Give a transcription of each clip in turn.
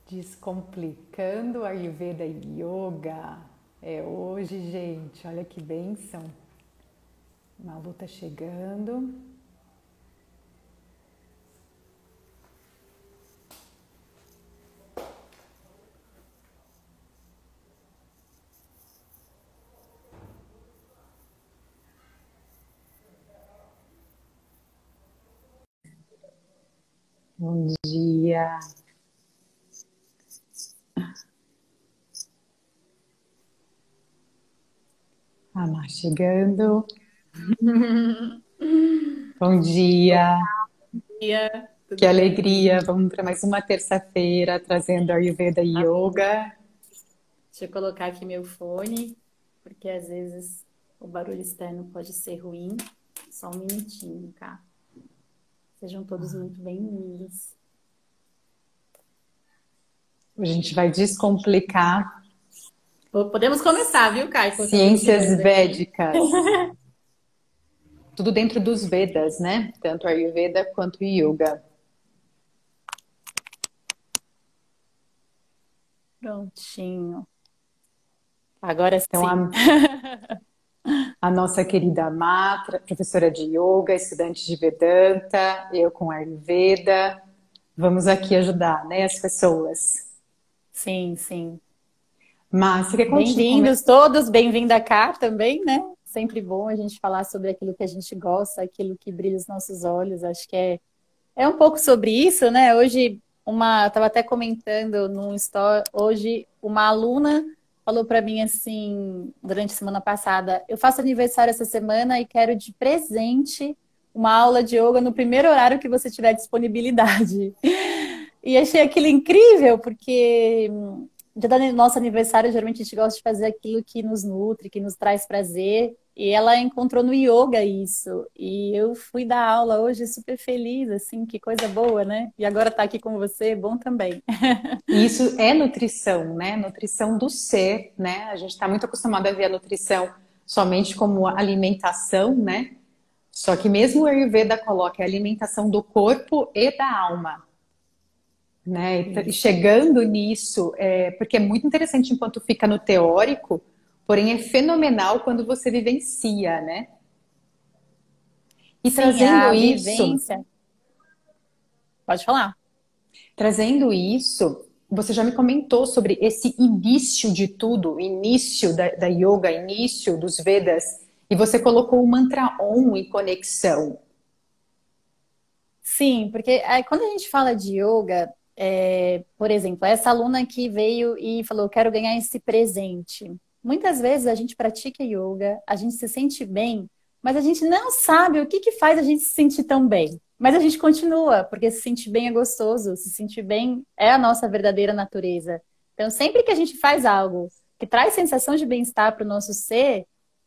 Descomplicando a Ayurveda Yoga. É hoje, gente. Olha que bênção. Malu tá chegando. Bom dia. A Mar chegando. Bom dia. Dia, Que tudo bem? alegria. Vamos para mais uma terça-feira trazendo a Ayurveda Ah, Yoga. deixa eu colocar aqui meu fone, porque às vezes o barulho externo pode ser ruim. Só um minutinho, tá? Sejam todos muito bem-vindos. Hoje a gente vai descomplicar Podemos começar, viu, Kai? Enquanto eu vou ciências chegando aqui. védicas. Tudo dentro dos Vedas, né? Tanto a Ayurveda quanto o Yoga. Prontinho. Agora Então, sim. a nossa querida Matra, professora de Yoga, estudante de Vedanta, eu com Ayurveda. Vamos aqui ajudar, né, as pessoas. Sim, sim. Mas você quer continuar? Bem-vindos todos, bem-vinda cá também, né? Sempre bom a gente falar sobre aquilo que a gente gosta, aquilo que brilha os nossos olhos. Acho que é um pouco sobre isso, né? Hoje, estava até comentando num story, hoje uma aluna falou para mim assim, durante a semana passada, eu faço aniversário essa semana e quero de presente uma aula de yoga no primeiro horário que você tiver disponibilidade. E achei aquilo incrível, porque dia do nosso aniversário, geralmente a gente gosta de fazer aquilo que nos nutre, que nos traz prazer. E ela encontrou no yoga isso. E eu fui dar aula hoje super feliz, assim, que coisa boa, né? E agora tá aqui com você, bom também. E isso é nutrição, né? Nutrição do ser, né? A gente está muito acostumado a ver a nutrição somente como alimentação, né? Só que mesmo o Ayurveda coloca a alimentação do corpo e da alma, né? E Isso. chegando nisso, porque é muito interessante enquanto fica no teórico, porém é fenomenal quando você vivencia, né? E Sim, a vivência. Pode falar. trazendo isso, você já me comentou sobre esse início de tudo, início da yoga, início dos Vedas, e você colocou o mantra Om em conexão. Sim, porque quando a gente fala de yoga, por exemplo, essa aluna que veio e falou, quero ganhar esse presente. Muitas vezes a gente pratica yoga, a gente se sente bem, mas a gente não sabe o que que faz a gente se sentir tão bem. Mas a gente continua, porque se sentir bem é gostoso, se sentir bem é a nossa verdadeira natureza. Então, sempre que a gente faz algo que traz sensação de bem-estar para o nosso ser,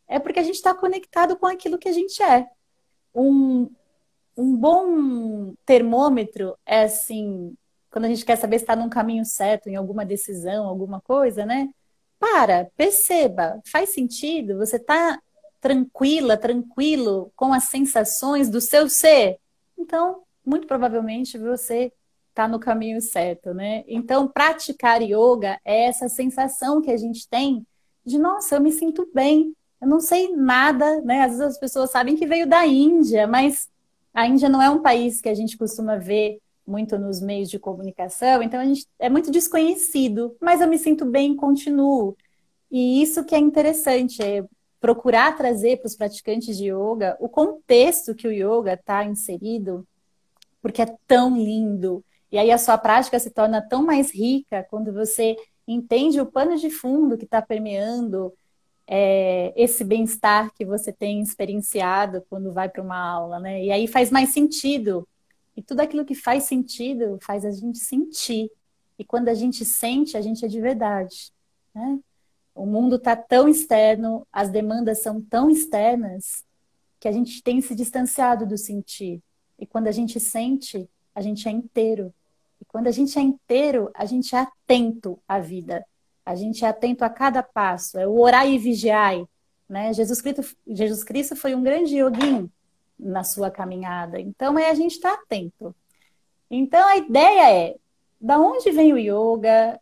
é porque a gente está conectado com aquilo que a gente é. Um, um bom termômetro é assim, quando a gente quer saber se está num caminho certo, em alguma decisão, alguma coisa, né? Perceba, faz sentido? Você está tranquila, tranquilo com as sensações do seu ser? Então, muito provavelmente você está no caminho certo, né? Então, praticar yoga é essa sensação que a gente tem de, nossa, eu me sinto bem. Eu não sei nada, né? Às vezes as pessoas sabem que veio da Índia, mas a Índia não é um país que a gente costuma ver muito nos meios de comunicação, então a gente é muito desconhecido, mas eu me sinto bem e continuo. E isso que é interessante, é procurar trazer para os praticantes de yoga o contexto que o yoga está inserido, porque é tão lindo. E aí a sua prática se torna tão mais rica quando você entende o pano de fundo que está permeando esse bem-estar que você tem experienciado quando vai para uma aula, né? E aí faz mais sentido. E tudo aquilo que faz sentido faz a gente sentir. E quando a gente sente, a gente é de verdade, né? O mundo está tão externo, as demandas são tão externas que a gente tem se distanciado do sentir. E quando a gente sente, a gente é inteiro. E quando a gente é inteiro, a gente é atento à vida. A gente é atento a cada passo. É o orai e vigiai, né? Jesus Cristo foi um grande yoguin na sua caminhada. Então, é a gente estar atento. Então, a ideia é da onde vem o yoga,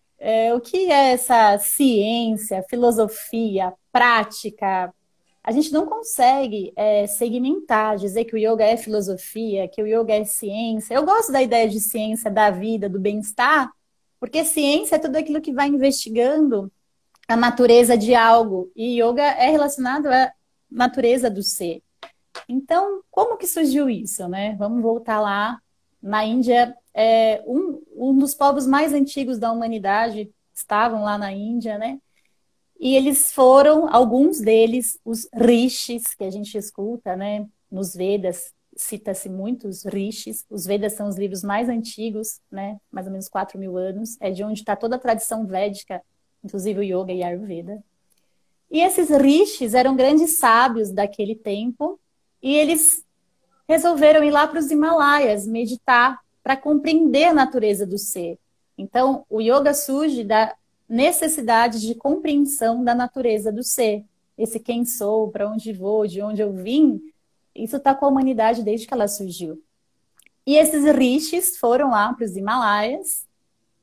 o que é essa ciência, filosofia, prática. A gente não consegue segmentar, dizer que o yoga é filosofia, que o yoga é ciência. Eu gosto da ideia de ciência da vida, do bem-estar, porque ciência é tudo aquilo que vai investigando a natureza de algo. E yoga é relacionado à natureza do ser. Então, como que surgiu isso, né? Vamos voltar lá. Na Índia, um dos povos mais antigos da humanidade estavam lá na Índia, né? E eles foram, alguns deles, os rishis, que a gente escuta, né? Nos Vedas, cita-se muitos rishis. Os Vedas são os livros mais antigos, né? Mais ou menos 4.000 anos. É de onde está toda a tradição védica, inclusive o Yoga e a Ayurveda. E esses rishis eram grandes sábios daquele tempo, e eles resolveram ir lá para os Himalaias, meditar, para compreender a natureza do ser. Então, o yoga surge da necessidade de compreensão da natureza do ser. Esse quem sou, para onde vou, de onde eu vim, isso está com a humanidade desde que ela surgiu. E esses rishis foram lá para os Himalaias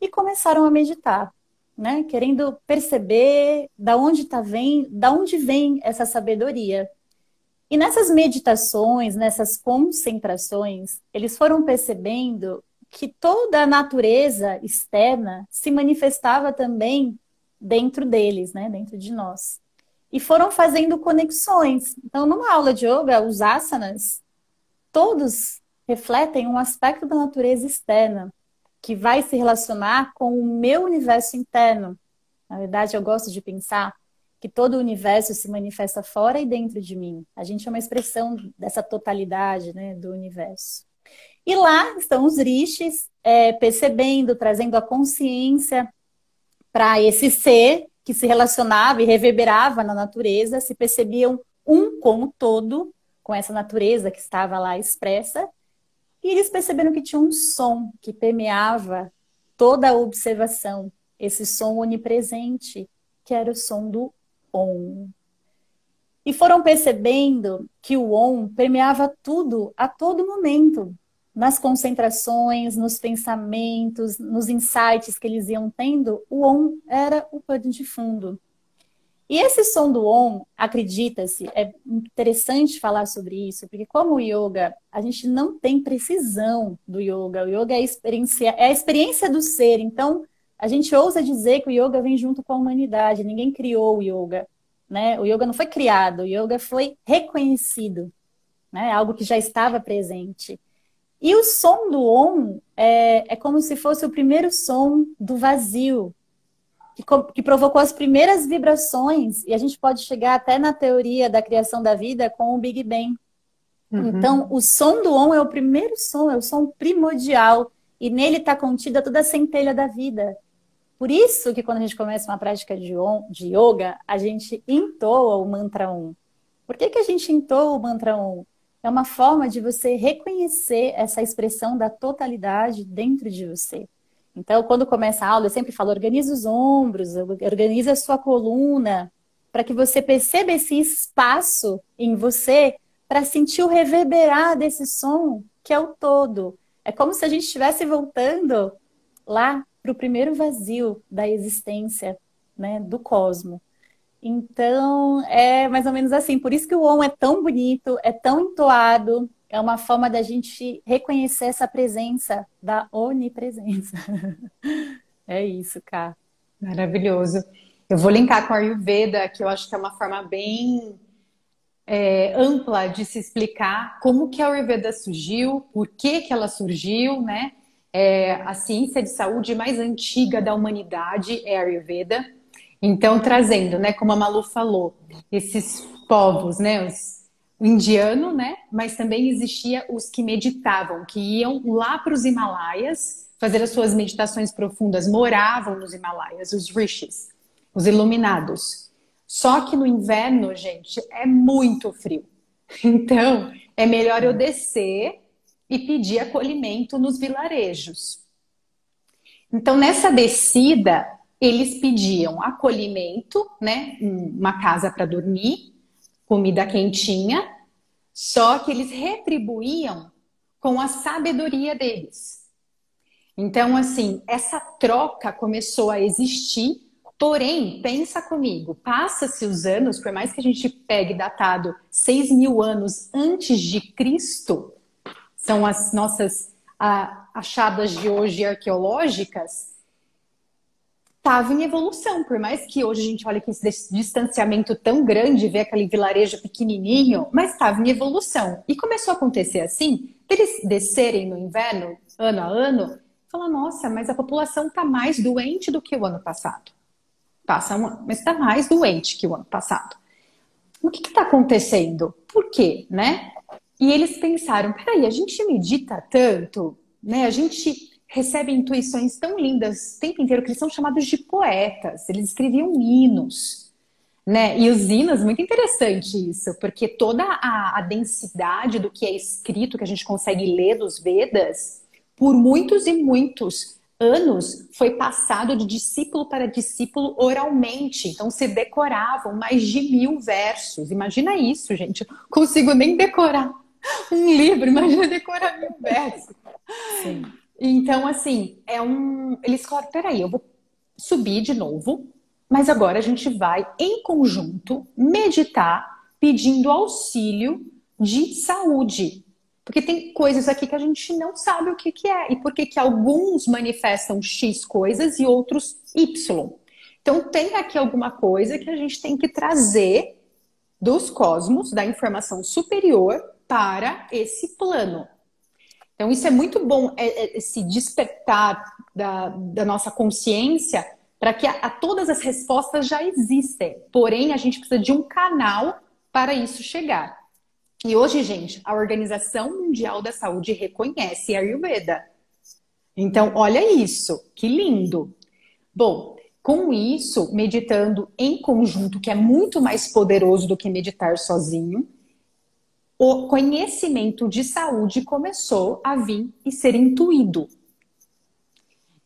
e começaram a meditar, né? Querendo perceber da onde vem essa sabedoria. E nessas meditações, nessas concentrações, eles foram percebendo que toda a natureza externa se manifestava também dentro deles, né? Dentro de nós. E foram fazendo conexões. Então, numa aula de yoga, os asanas, todos refletem um aspecto da natureza externa, que vai se relacionar com o meu universo interno. Na verdade, eu gosto de pensar que todo o universo se manifesta fora e dentro de mim. A gente é uma expressão dessa totalidade, né, do universo. E lá estão os rishis, percebendo, trazendo a consciência para esse ser que se relacionava e reverberava na natureza, se percebiam um com o todo, com essa natureza que estava lá expressa, e eles perceberam que tinha um som que permeava toda a observação, esse som onipresente, que era o som do Om. E foram percebendo que o Om permeava tudo a todo momento, nas concentrações, nos pensamentos, nos insights que eles iam tendo, o Om era o pano de fundo. E esse som do Om, acredita-se, é interessante falar sobre isso, porque como o yoga, a gente não tem precisão do yoga. O yoga é a experiência do ser. Então, a gente ousa dizer que o yoga vem junto com a humanidade. Ninguém criou o yoga, né? O yoga não foi criado, o yoga foi reconhecido, né? Algo que já estava presente. E o som do Om é como se fosse o primeiro som do vazio, que provocou as primeiras vibrações, e a gente pode chegar até na teoria da criação da vida com o Big Bang. Uhum. Então, o som do Om é o primeiro som, é o som primordial, e nele está contida toda a centelha da vida. Por isso que quando a gente começa uma prática de yoga, a gente entoa o mantra Om. Por que a gente entoa o mantra Om? É uma forma de você reconhecer essa expressão da totalidade dentro de você. Então, quando começa a aula, eu sempre falo, organiza os ombros, organiza a sua coluna, para que você perceba esse espaço em você para sentir o reverberar desse som, que é o todo. É como se a gente estivesse voltando lá para o primeiro vazio da existência, né, do cosmos. Então, é mais ou menos assim. Por isso que o Om é tão bonito, é tão entoado. É uma forma da gente reconhecer essa presença da onipresença. É isso, Ká. Maravilhoso. Eu vou linkar com a Ayurveda, que eu acho que é uma forma bem ampla de se explicar como que a Ayurveda surgiu, por que que ela surgiu, né? A ciência de saúde mais antiga da humanidade é a Ayurveda. Então, trazendo, né, como a Malu falou, esses povos, né, o indiano, né, mas também existia os que meditavam, que iam lá para os Himalaias fazer as suas meditações profundas, moravam nos Himalaias, os rishis, os iluminados. Só que no inverno, gente, é muito frio. Então, é melhor eu descer e pedir acolhimento nos vilarejos. Então, nessa descida, eles pediam acolhimento, né? Uma casa para dormir, comida quentinha, só que eles retribuíam com a sabedoria deles. Então, assim, essa troca começou a existir, porém, pensa comigo, passa-se os anos, por mais que a gente pegue datado 6.000 anos antes de Cristo, são as nossas achadas de hoje arqueológicas, estava em evolução, por mais que hoje a gente olhe com esse distanciamento tão grande, vê aquele vilarejo pequenininho, mas estava em evolução. E começou a acontecer assim, eles descerem no inverno, ano a ano, falar, nossa, mas a população está mais doente do que o ano passado. Passa um ano, mas está mais doente que o ano passado. O que está acontecendo? Por quê, né? E eles pensaram, peraí, a gente medita tanto, né? A gente recebe intuições tão lindas o tempo inteiro, que eles são chamados de poetas. Eles escreviam hinos, né? E os hinos, muito interessante isso, porque toda a densidade do que é escrito, que a gente consegue ler dos Vedas, por muitos e muitos anos, foi passado de discípulo para discípulo oralmente. Então, se decoravam mais de 1.000 versos. Imagina isso, gente. Não consigo nem decorar um livro, imagina decorar 1.000 versos. Sim. Então, assim, eles falaram, peraí, eu vou subir de novo, mas agora a gente vai, em conjunto, meditar, pedindo auxílio de saúde. Porque tem coisas aqui que a gente não sabe o que é. E por que que alguns manifestam X coisas e outros Y. Então, tem aqui alguma coisa que a gente tem que trazer dos cosmos, da informação superior, para esse plano. Então, isso é muito bom, esse despertar da nossa consciência, para que todas as respostas já existem. Porém, a gente precisa de um canal para isso chegar. E hoje, gente, a Organização Mundial da Saúde reconhece a Ayurveda. Então, olha isso, que lindo. Bom, com isso, meditando em conjunto, que é muito mais poderoso do que meditar sozinho, o conhecimento de saúde começou a vir e ser intuído.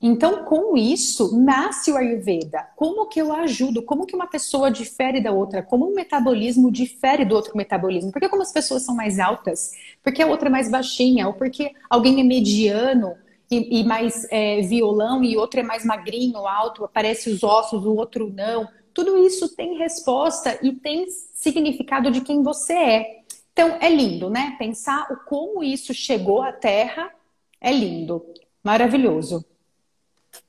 Então, com isso, nasce o Ayurveda. Como que eu ajudo? Como que uma pessoa difere da outra? Como um metabolismo difere do outro metabolismo? Por que como as pessoas são mais altas? Por que a outra é mais baixinha? Ou porque alguém é mediano e mais violão e outro é mais magrinho, alto, aparece os ossos, o outro não? Tudo isso tem resposta e tem significado de quem você é. Então, é lindo, né? Pensar o como isso chegou à Terra é lindo, maravilhoso.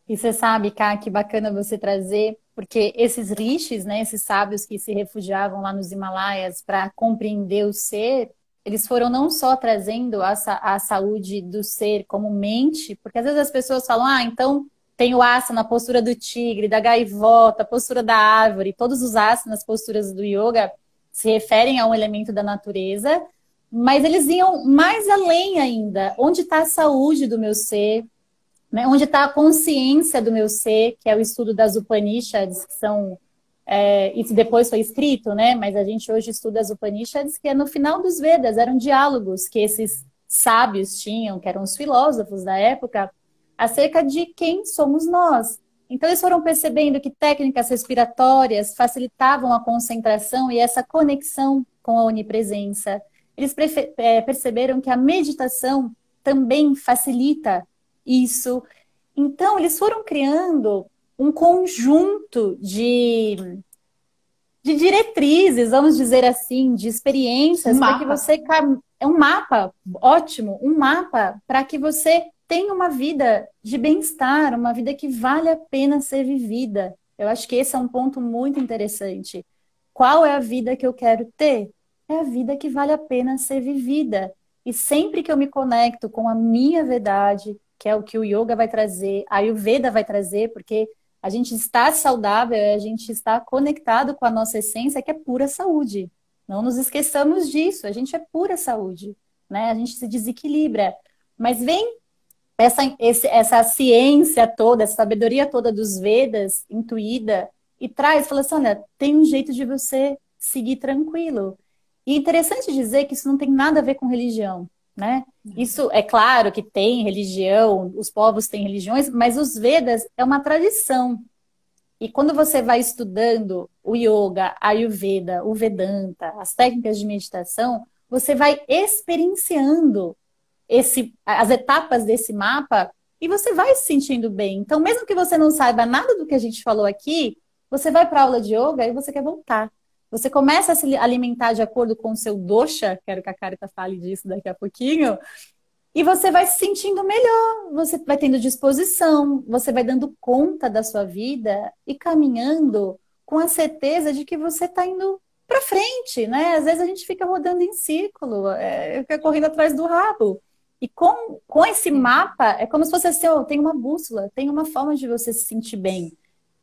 E você sabe, Ká, que bacana você trazer, porque esses rishis, né, esses sábios que se refugiavam lá nos Himalaias para compreender o ser, eles foram não só trazendo a saúde do ser como mente, porque às vezes as pessoas falam, então tem o asana, a postura do tigre, da gaivota, a postura da árvore, todos os asanas, posturas do yoga se referem a um elemento da natureza, mas eles iam mais além ainda. Onde está a saúde do meu ser? Né? Onde está a consciência do meu ser, que é o estudo das Upanishads, que são... isso depois foi escrito, né? Mas a gente hoje estuda as Upanishads, que é no final dos Vedas, eram diálogos que esses sábios tinham, que eram os filósofos da época, acerca de quem somos nós. Então eles foram percebendo que técnicas respiratórias facilitavam a concentração e essa conexão com a onipresença. Eles perceberam que a meditação também facilita isso. Então, eles foram criando um conjunto de diretrizes, vamos dizer assim, de experiências, para que você... É um mapa, ótimo, um mapa para que você tenha uma vida de bem-estar, uma vida que vale a pena ser vivida. Eu acho que esse é um ponto muito interessante. Qual é a vida que eu quero ter? É a vida que vale a pena ser vivida. E sempre que eu me conecto com a minha verdade, que é o que o yoga vai trazer, a Ayurveda vai trazer, porque a gente está saudável, a gente está conectado com a nossa essência, que é pura saúde. Não nos esqueçamos disso, a gente é pura saúde, né? A gente se desequilibra. Mas vem essa ciência toda, essa sabedoria toda dos Vedas, intuída, e fala assim, olha, tem um jeito de você seguir tranquilo. E é interessante dizer que isso não tem nada a ver com religião, né? Isso é claro que tem religião, os povos têm religiões, mas os Vedas é uma tradição. E quando você vai estudando o yoga, a Ayurveda, o Vedanta, as técnicas de meditação, você vai experienciando as etapas desse mapa e você vai se sentindo bem. Então, mesmo que você não saiba nada do que a gente falou aqui, você vai para a aula de yoga e você quer voltar. Você começa a se alimentar de acordo com o seu dosha, quero que a Carita fale disso daqui a pouquinho, e você vai se sentindo melhor, você vai tendo disposição, você vai dando conta da sua vida e caminhando com a certeza de que você está indo para frente, né? Às vezes a gente fica rodando em círculo, fica correndo atrás do rabo. E com esse mapa, é como se fosse assim, oh, tem uma bússola, tem uma forma de você se sentir bem.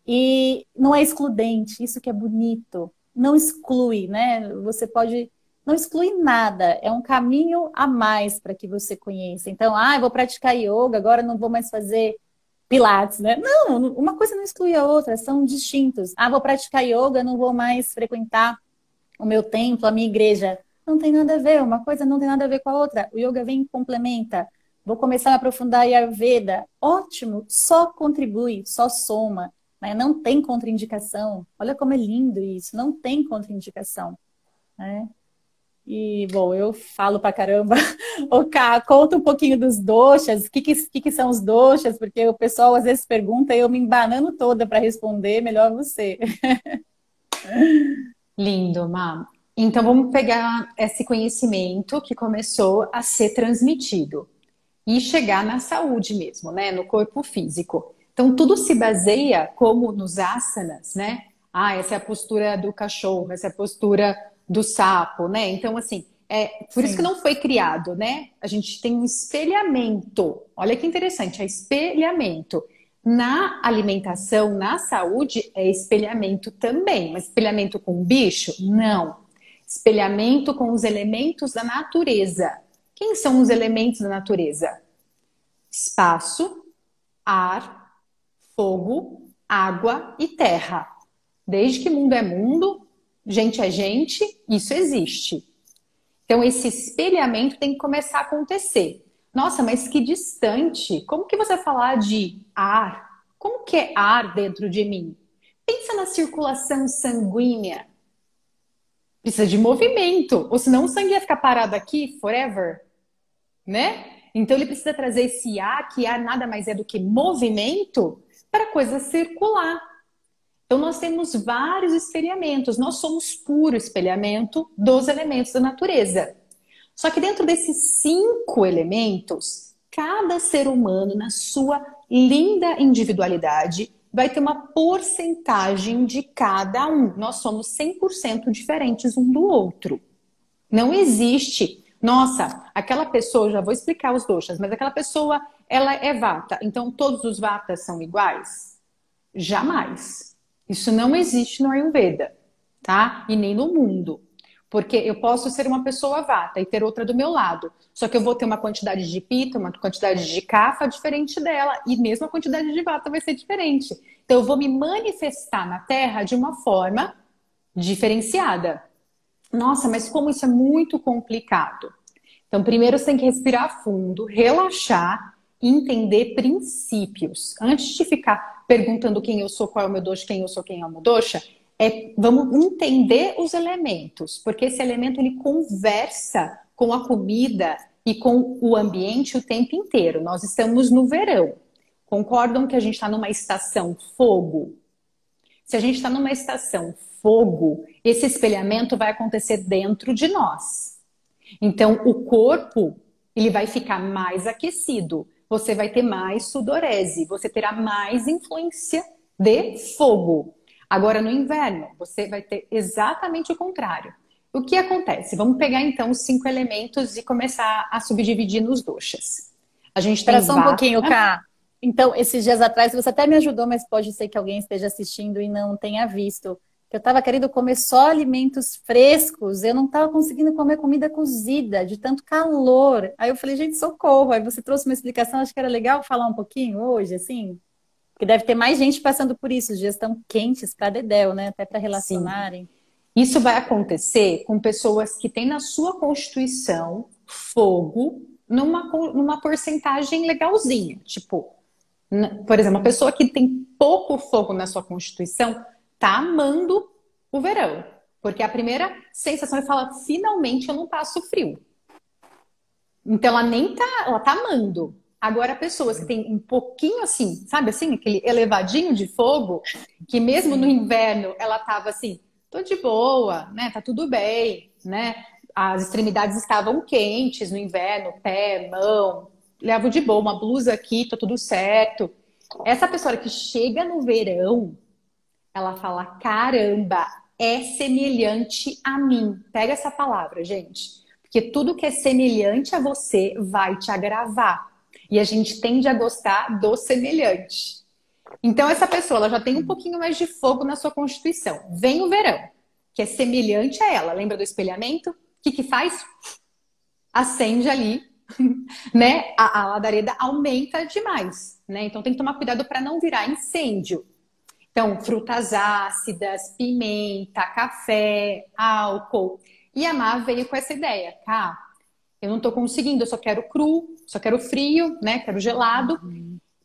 E não é excludente, isso que é bonito. Não exclui, né? Você pode... Não exclui nada, é um caminho a mais para que você conheça. Então, eu vou praticar yoga, agora não vou mais fazer pilates, né? Não, uma coisa não exclui a outra, são distintos. Vou praticar yoga, não vou mais frequentar o meu templo, a minha igreja. Não tem nada a ver, uma coisa não tem nada a ver com a outra. O yoga vem e complementa. Vou começar a aprofundar a Ayurveda. Ótimo, só contribui, só soma. Né? Não tem contraindicação. Olha como é lindo isso, não tem contraindicação. Né? E, bom, eu falo pra caramba. Ô, Ká, conta um pouquinho dos doshas. O que são os doshas? Porque o pessoal às vezes pergunta e eu me embanando toda para responder. Melhor você. Lindo, Má. Então vamos pegar esse conhecimento que começou a ser transmitido e chegar na saúde mesmo, né? No corpo físico. Então tudo se baseia como nos asanas, né? Essa é a postura do cachorro, essa é a postura do sapo, né? Então, assim, por isso que não foi criado, né? A gente tem um espelhamento. Olha que interessante, é espelhamento. Na alimentação, na saúde, é espelhamento também. Mas espelhamento com bicho? Não. Espelhamento com os elementos da natureza. Quem são os elementos da natureza? Espaço, ar, fogo, água e terra. Desde que mundo é mundo, gente é gente, isso existe. Então, esse espelhamento tem que começar a acontecer. Nossa, mas que distante. Como que você vai falar de ar? Como que é ar dentro de mim? Pensa na circulação sanguínea. Precisa de movimento, ou senão o sangue ia ficar parado aqui forever, né? Então, ele precisa trazer esse ar, que ar nada mais é do que movimento, para a coisa circular. Então, nós temos vários espelhamentos. Nós somos puro espelhamento dos elementos da natureza. Só que dentro desses 5 elementos, cada ser humano, na sua linda individualidade, vai ter uma porcentagem de cada um. Nós somos 100% diferentes um do outro. Não existe... Nossa, aquela pessoa, já vou explicar os doshas, mas aquela pessoa, ela é vata. Então, todos os vatas são iguais? Jamais. Isso não existe no Ayurveda, tá? E nem no mundo. Porque eu posso ser uma pessoa vata e ter outra do meu lado. Só que eu vou ter uma quantidade de pita, uma quantidade de kapha diferente dela. E mesmo a quantidade de vata vai ser diferente. Então eu vou me manifestar na Terra de uma forma diferenciada. Nossa, mas como isso é muito complicado. Então primeiro você tem que respirar fundo, relaxar e entender princípios. Antes de ficar perguntando quem eu sou, qual é o meu dosha, quem eu sou, quem é o meu dosha, vamos entender os elementos, porque esse elemento ele conversa com a comida e com o ambiente o tempo inteiro. Nós estamos no verão. Concordam que a gente está numa estação fogo? Se a gente está numa estação fogo, esse espelhamento vai acontecer dentro de nós. Então, o corpo ele vai ficar mais aquecido. Você vai ter mais sudorese, você terá mais influência de fogo. Agora, no inverno, você vai ter exatamente o contrário. O que acontece? Vamos pegar, então, os 5 elementos e começar a subdividir nos doshas. A gente tem Espera só um pouquinho, Ká. Então, esses dias atrás, você até me ajudou, mas pode ser que alguém esteja assistindo e não tenha visto. Eu estava querendo comer só alimentos frescos, eu não estava conseguindo comer comida cozida, de tanto calor. Aí eu falei, gente, socorro. Aí você trouxe uma explicação, acho que era legal falar um pouquinho hoje, assim. Porque deve ter mais gente passando por isso. Os dias estão quentes para dedéu, né? Até para relacionarem. Sim. Isso vai acontecer com pessoas que têm na sua constituição fogo numa porcentagem legalzinha. Tipo, por exemplo, uma pessoa que tem pouco fogo na sua constituição tá amando o verão. Porque a primeira sensação é falar, finalmente eu não passo frio. Então ela nem tá, ela tá amando. Agora, pessoas que têm um pouquinho assim, sabe assim, aquele elevadinho de fogo, que mesmo no inverno ela tava assim, tô de boa, né? Tá tudo bem, né? As extremidades estavam quentes no inverno, pé, mão, levo de boa, uma blusa aqui, tá tudo certo. Essa pessoa que chega no verão, ela fala: caramba, é semelhante a mim. Pega essa palavra, gente. Porque tudo que é semelhante a você vai te agravar. E a gente tende a gostar do semelhante. Então, essa pessoa ela já tem um pouquinho mais de fogo na sua constituição. Vem o verão, que é semelhante a ela. Lembra do espelhamento? O que que faz? Acende ali, né? A labareda aumenta demais, né? Então, tem que tomar cuidado para não virar incêndio. Então, frutas ácidas, pimenta, café, álcool. E a Má veio com essa ideia, tá? Eu não tô conseguindo, eu só quero cru, só quero frio, né? Quero gelado.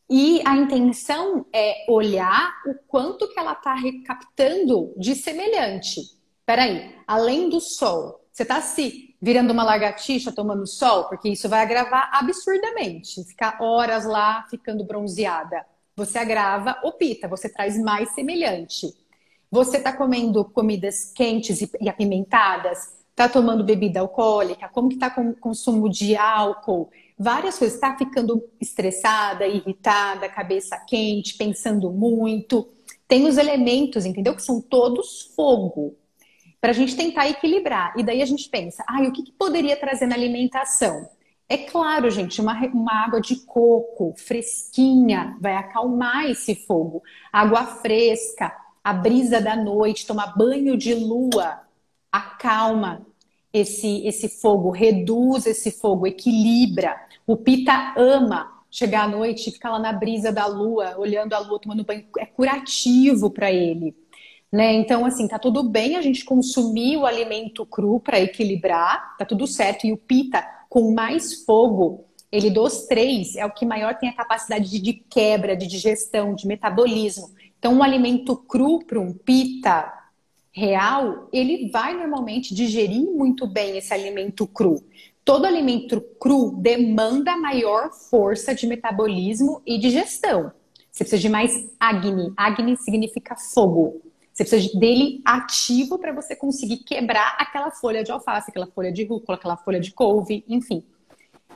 E a intenção é olhar o quanto que ela tá recaptando de semelhante. Peraí, além do sol, você tá se virando uma lagartixa tomando sol? Porque isso vai agravar absurdamente. Ficar horas lá ficando bronzeada. Você agrava o pita, você traz mais semelhante. Você está comendo comidas quentes e apimentadas? Está tomando bebida alcoólica? Como que está com o consumo de álcool? Várias coisas. Está ficando estressada, irritada, cabeça quente, pensando muito. Tem os elementos, entendeu? Que são todos fogo. Para a gente tentar equilibrar. E daí a gente pensa, o que poderia trazer na alimentação? É claro, gente, uma água de coco fresquinha vai acalmar esse fogo. Água fresca, a brisa da noite, tomar banho de lua, acalma esse fogo, reduz esse fogo, equilibra. O pita ama chegar à noite e ficar lá na brisa da lua, olhando a lua, tomando banho. É curativo para ele. Né? Então, assim, tá tudo bem a gente consumir o alimento cru para equilibrar, tá tudo certo. E o pita, com mais fogo, ele dos três é o que maior tem a capacidade de quebra, de digestão, de metabolismo. Então, um alimento cru para um pita real, ele vai normalmente digerir muito bem esse alimento cru. Todo alimento cru demanda maior força de metabolismo e digestão. Você precisa de mais Agni. Agni significa fogo. Você precisa dele ativo para você conseguir quebrar aquela folha de alface, aquela folha de rúcula, aquela folha de couve, enfim.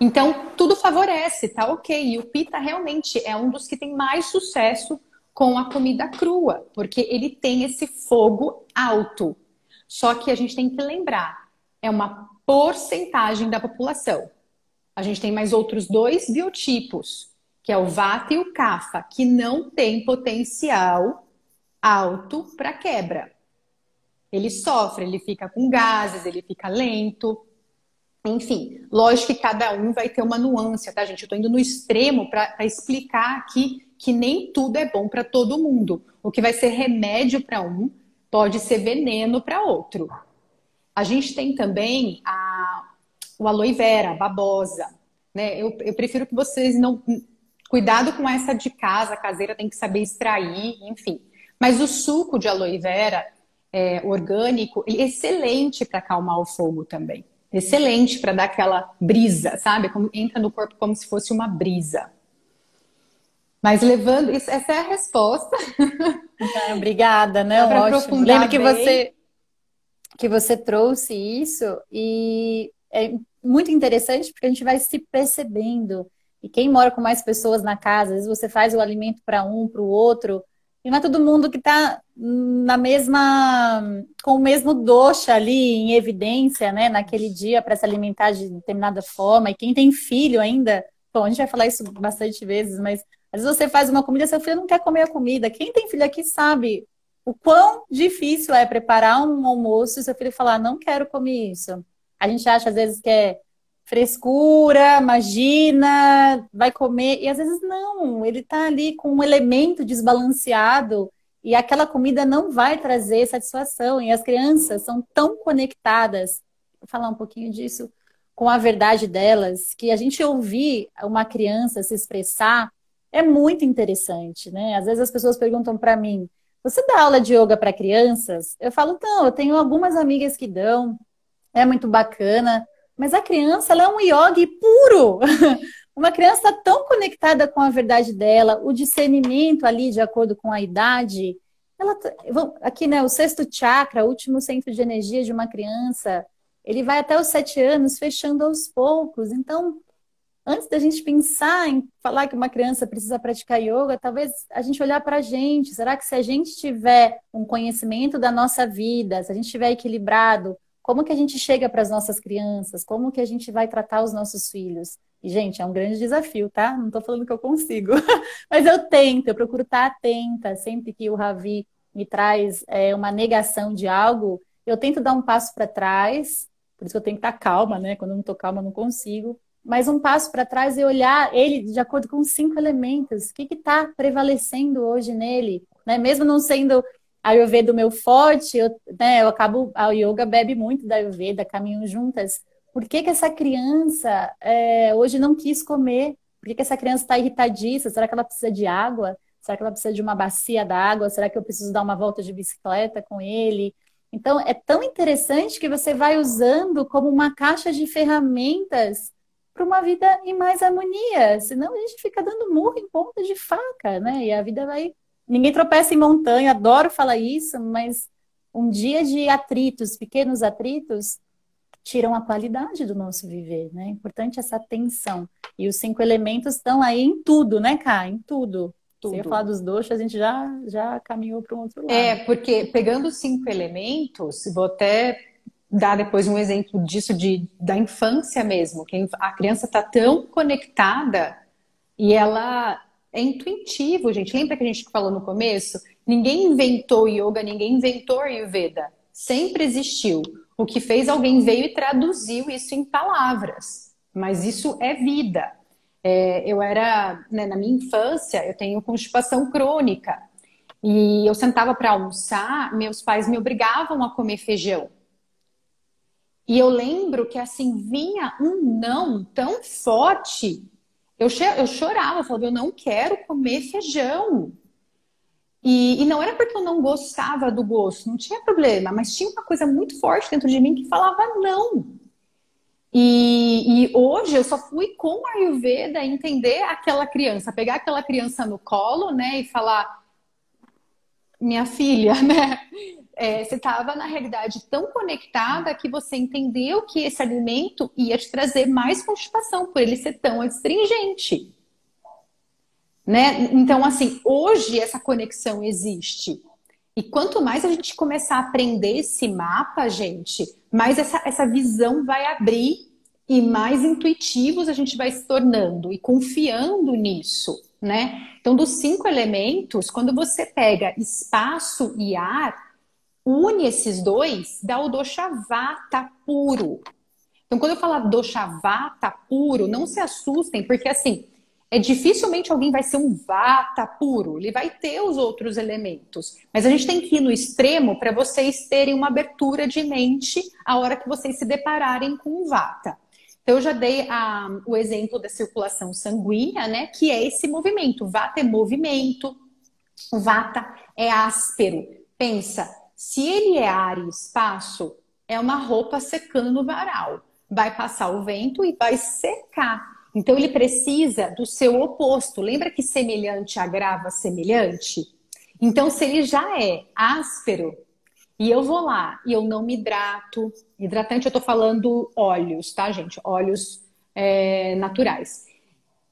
Então, tudo favorece, tá ok. E o pita realmente é um dos que tem mais sucesso com a comida crua, porque ele tem esse fogo alto. Só que a gente tem que lembrar, é uma porcentagem da população. A gente tem mais outros dois biotipos, que é o Vata e o Kapha, que não tem potencial alto para quebra. Ele sofre, ele fica com gases, ele fica lento. Enfim, lógico que cada um vai ter uma nuance, tá, gente? Eu tô indo no extremo para explicar aqui que nem tudo é bom para todo mundo. O que vai ser remédio para um pode ser veneno para outro. A gente tem também o aloe vera, a babosa, né? Eu prefiro que vocês não... Cuidado com essa de casa, a caseira tem que saber extrair, enfim. Mas o suco de aloe vera orgânico, ele é excelente para acalmar o fogo também. Excelente para dar aquela brisa, sabe? Como, entra no corpo como se fosse uma brisa. Mas levando... essa é a resposta. Obrigada, né? Ótimo. Lembro que você trouxe isso e é muito interessante porque a gente vai se percebendo. E quem mora com mais pessoas na casa, às vezes você faz o alimento para um, para o outro, e não é todo mundo que está com o mesmo dosha ali em evidência, né, naquele dia para se alimentar de determinada forma. E quem tem filho ainda, bom, a gente vai falar isso bastante vezes, mas às vezes você faz uma comida, seu filho não quer comer a comida. Quem tem filho aqui sabe o quão difícil é preparar um almoço e seu filho falar, não quero comer isso. A gente acha às vezes que é frescura, imagina, vai comer. E às vezes não, ele tá ali com um elemento desbalanceado e aquela comida não vai trazer satisfação. E as crianças são tão conectadas, vou falar um pouquinho disso, com a verdade delas, que a gente ouvir uma criança se expressar é muito interessante, né? Às vezes as pessoas perguntam para mim, você dá aula de yoga para crianças? Eu falo, não, eu tenho algumas amigas que dão, é muito bacana. Mas a criança, ela é um yogi puro, Uma criança está tão conectada com a verdade dela, o discernimento ali, de acordo com a idade. Aqui, né, o sexto chakra, o último centro de energia de uma criança, ele vai até os 7 anos, fechando aos poucos. Então, antes da gente pensar em falar que uma criança precisa praticar yoga, talvez a gente olhar para a gente. Será que se a gente tiver um conhecimento da nossa vida, se a gente estiver equilibrado, como que a gente chega para as nossas crianças? Como que a gente vai tratar os nossos filhos? E, gente, é um grande desafio, tá? Não estou falando que eu consigo. Mas eu tento, eu procuro estar atenta. Sempre que o Ravi me traz uma negação de algo, eu tento dar um passo para trás. Por isso que eu tenho que estar calma, né? Quando eu não estou calma, eu não consigo. Mas um passo para trás e olhar ele de acordo com os 5 elementos. O que está prevalecendo hoje nele? Né? Mesmo não sendo a Ayurveda o meu forte, eu acabo... A yoga bebe muito da Ayurveda, caminham juntas. Por que essa criança hoje não quis comer? Por que essa criança está irritadiça? Será que ela precisa de água? Será que ela precisa de uma bacia d'água? Será que eu preciso dar uma volta de bicicleta com ele? Então, é tão interessante que você vai usando como uma caixa de ferramentas para uma vida em mais harmonia. Senão a gente fica dando murro em ponta de faca, né? E a vida vai... Ninguém tropeça em montanha, adoro falar isso, mas um dia de atritos, pequenos atritos, tiram a qualidade do nosso viver, né? É importante essa atenção. E os 5 elementos estão aí em tudo, né, Cá? Em tudo. Se eu falar dos doshas, a gente já caminhou para um outro lado. Porque pegando os 5 elementos, vou até dar depois um exemplo disso da infância mesmo, que a criança está tão conectada e ela é intuitivo, gente. Lembra que a gente falou no começo? Ninguém inventou yoga, ninguém inventou Ayurveda. Sempre existiu. O que fez, alguém veio e traduziu isso em palavras. Mas isso é vida. Eu era, né, na minha infância, eu tenho constipação crônica. E eu sentava para almoçar, meus pais me obrigavam a comer feijão. E eu lembro que, assim, vinha um não tão forte. Eu chorava, eu falava, eu não quero comer feijão. E não era porque eu não gostava do gosto, não tinha problema, mas tinha uma coisa muito forte dentro de mim que falava não. E hoje eu só fui com a Ayurveda entender aquela criança, pegar aquela criança no colo, né, e falar, minha filha, né, você estava na realidade tão conectada que você entendeu que esse alimento ia te trazer mais constipação por ele ser tão astringente. Né? Então, assim, hoje essa conexão existe. E quanto mais a gente começar a aprender esse mapa, gente, mais essa visão vai abrir e mais intuitivos a gente vai se tornando e confiando nisso, né? Então, dos 5 elementos, quando você pega espaço e ar, une esses dois, dá o dosha vata puro. Então, quando eu falar dosha vata puro, não se assustem, porque assim... dificilmente alguém vai ser um vata puro, ele vai ter os outros elementos. Mas a gente tem que ir no extremo para vocês terem uma abertura de mente a hora que vocês se depararem com o vata. Então eu já dei o exemplo da circulação sanguínea, né? Que é esse movimento. Vata é movimento, o vata é áspero. Pensa, se ele é ar e espaço, é uma roupa secando no varal. Vai passar o vento e vai secar. Então, ele precisa do seu oposto. Lembra que semelhante agrava semelhante? Então, se ele já é áspero, e eu vou lá e eu não me hidrato, hidratante eu tô falando óleos, tá, gente? Óleos naturais.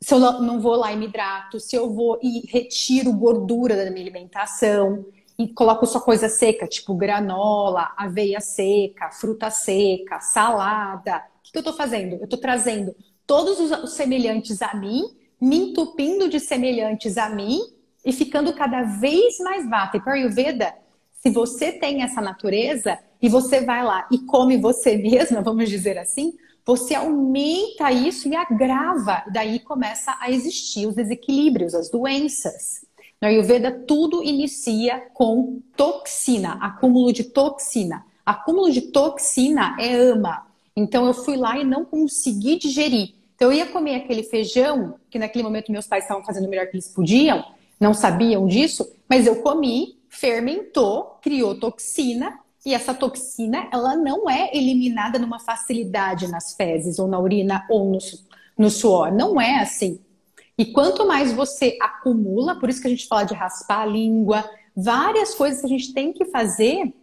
Se eu não vou lá e me hidrato, se eu vou e retiro gordura da minha alimentação e coloco só coisa seca, tipo granola, aveia seca, fruta seca, salada, o que eu tô fazendo? Eu tô trazendo todos os semelhantes a mim, me entupindo de semelhantes a mim e ficando cada vez mais vata. E para Ayurveda, se você tem essa natureza e você vai lá e come você mesma, vamos dizer assim, você aumenta isso e agrava. Daí começa a existir os desequilíbrios, as doenças. No Ayurveda, tudo inicia com toxina, acúmulo de toxina. Acúmulo de toxina é ama. Então, eu fui lá e não consegui digerir. Então, eu ia comer aquele feijão, que naquele momento meus pais estavam fazendo o melhor que eles podiam, não sabiam disso, mas eu comi, fermentou, criou toxina, e essa toxina, ela não é eliminada numa facilidade nas fezes, ou na urina, ou no suor. Não é assim. E quanto mais você acumula, por isso que a gente fala de raspar a língua, várias coisas que a gente tem que fazer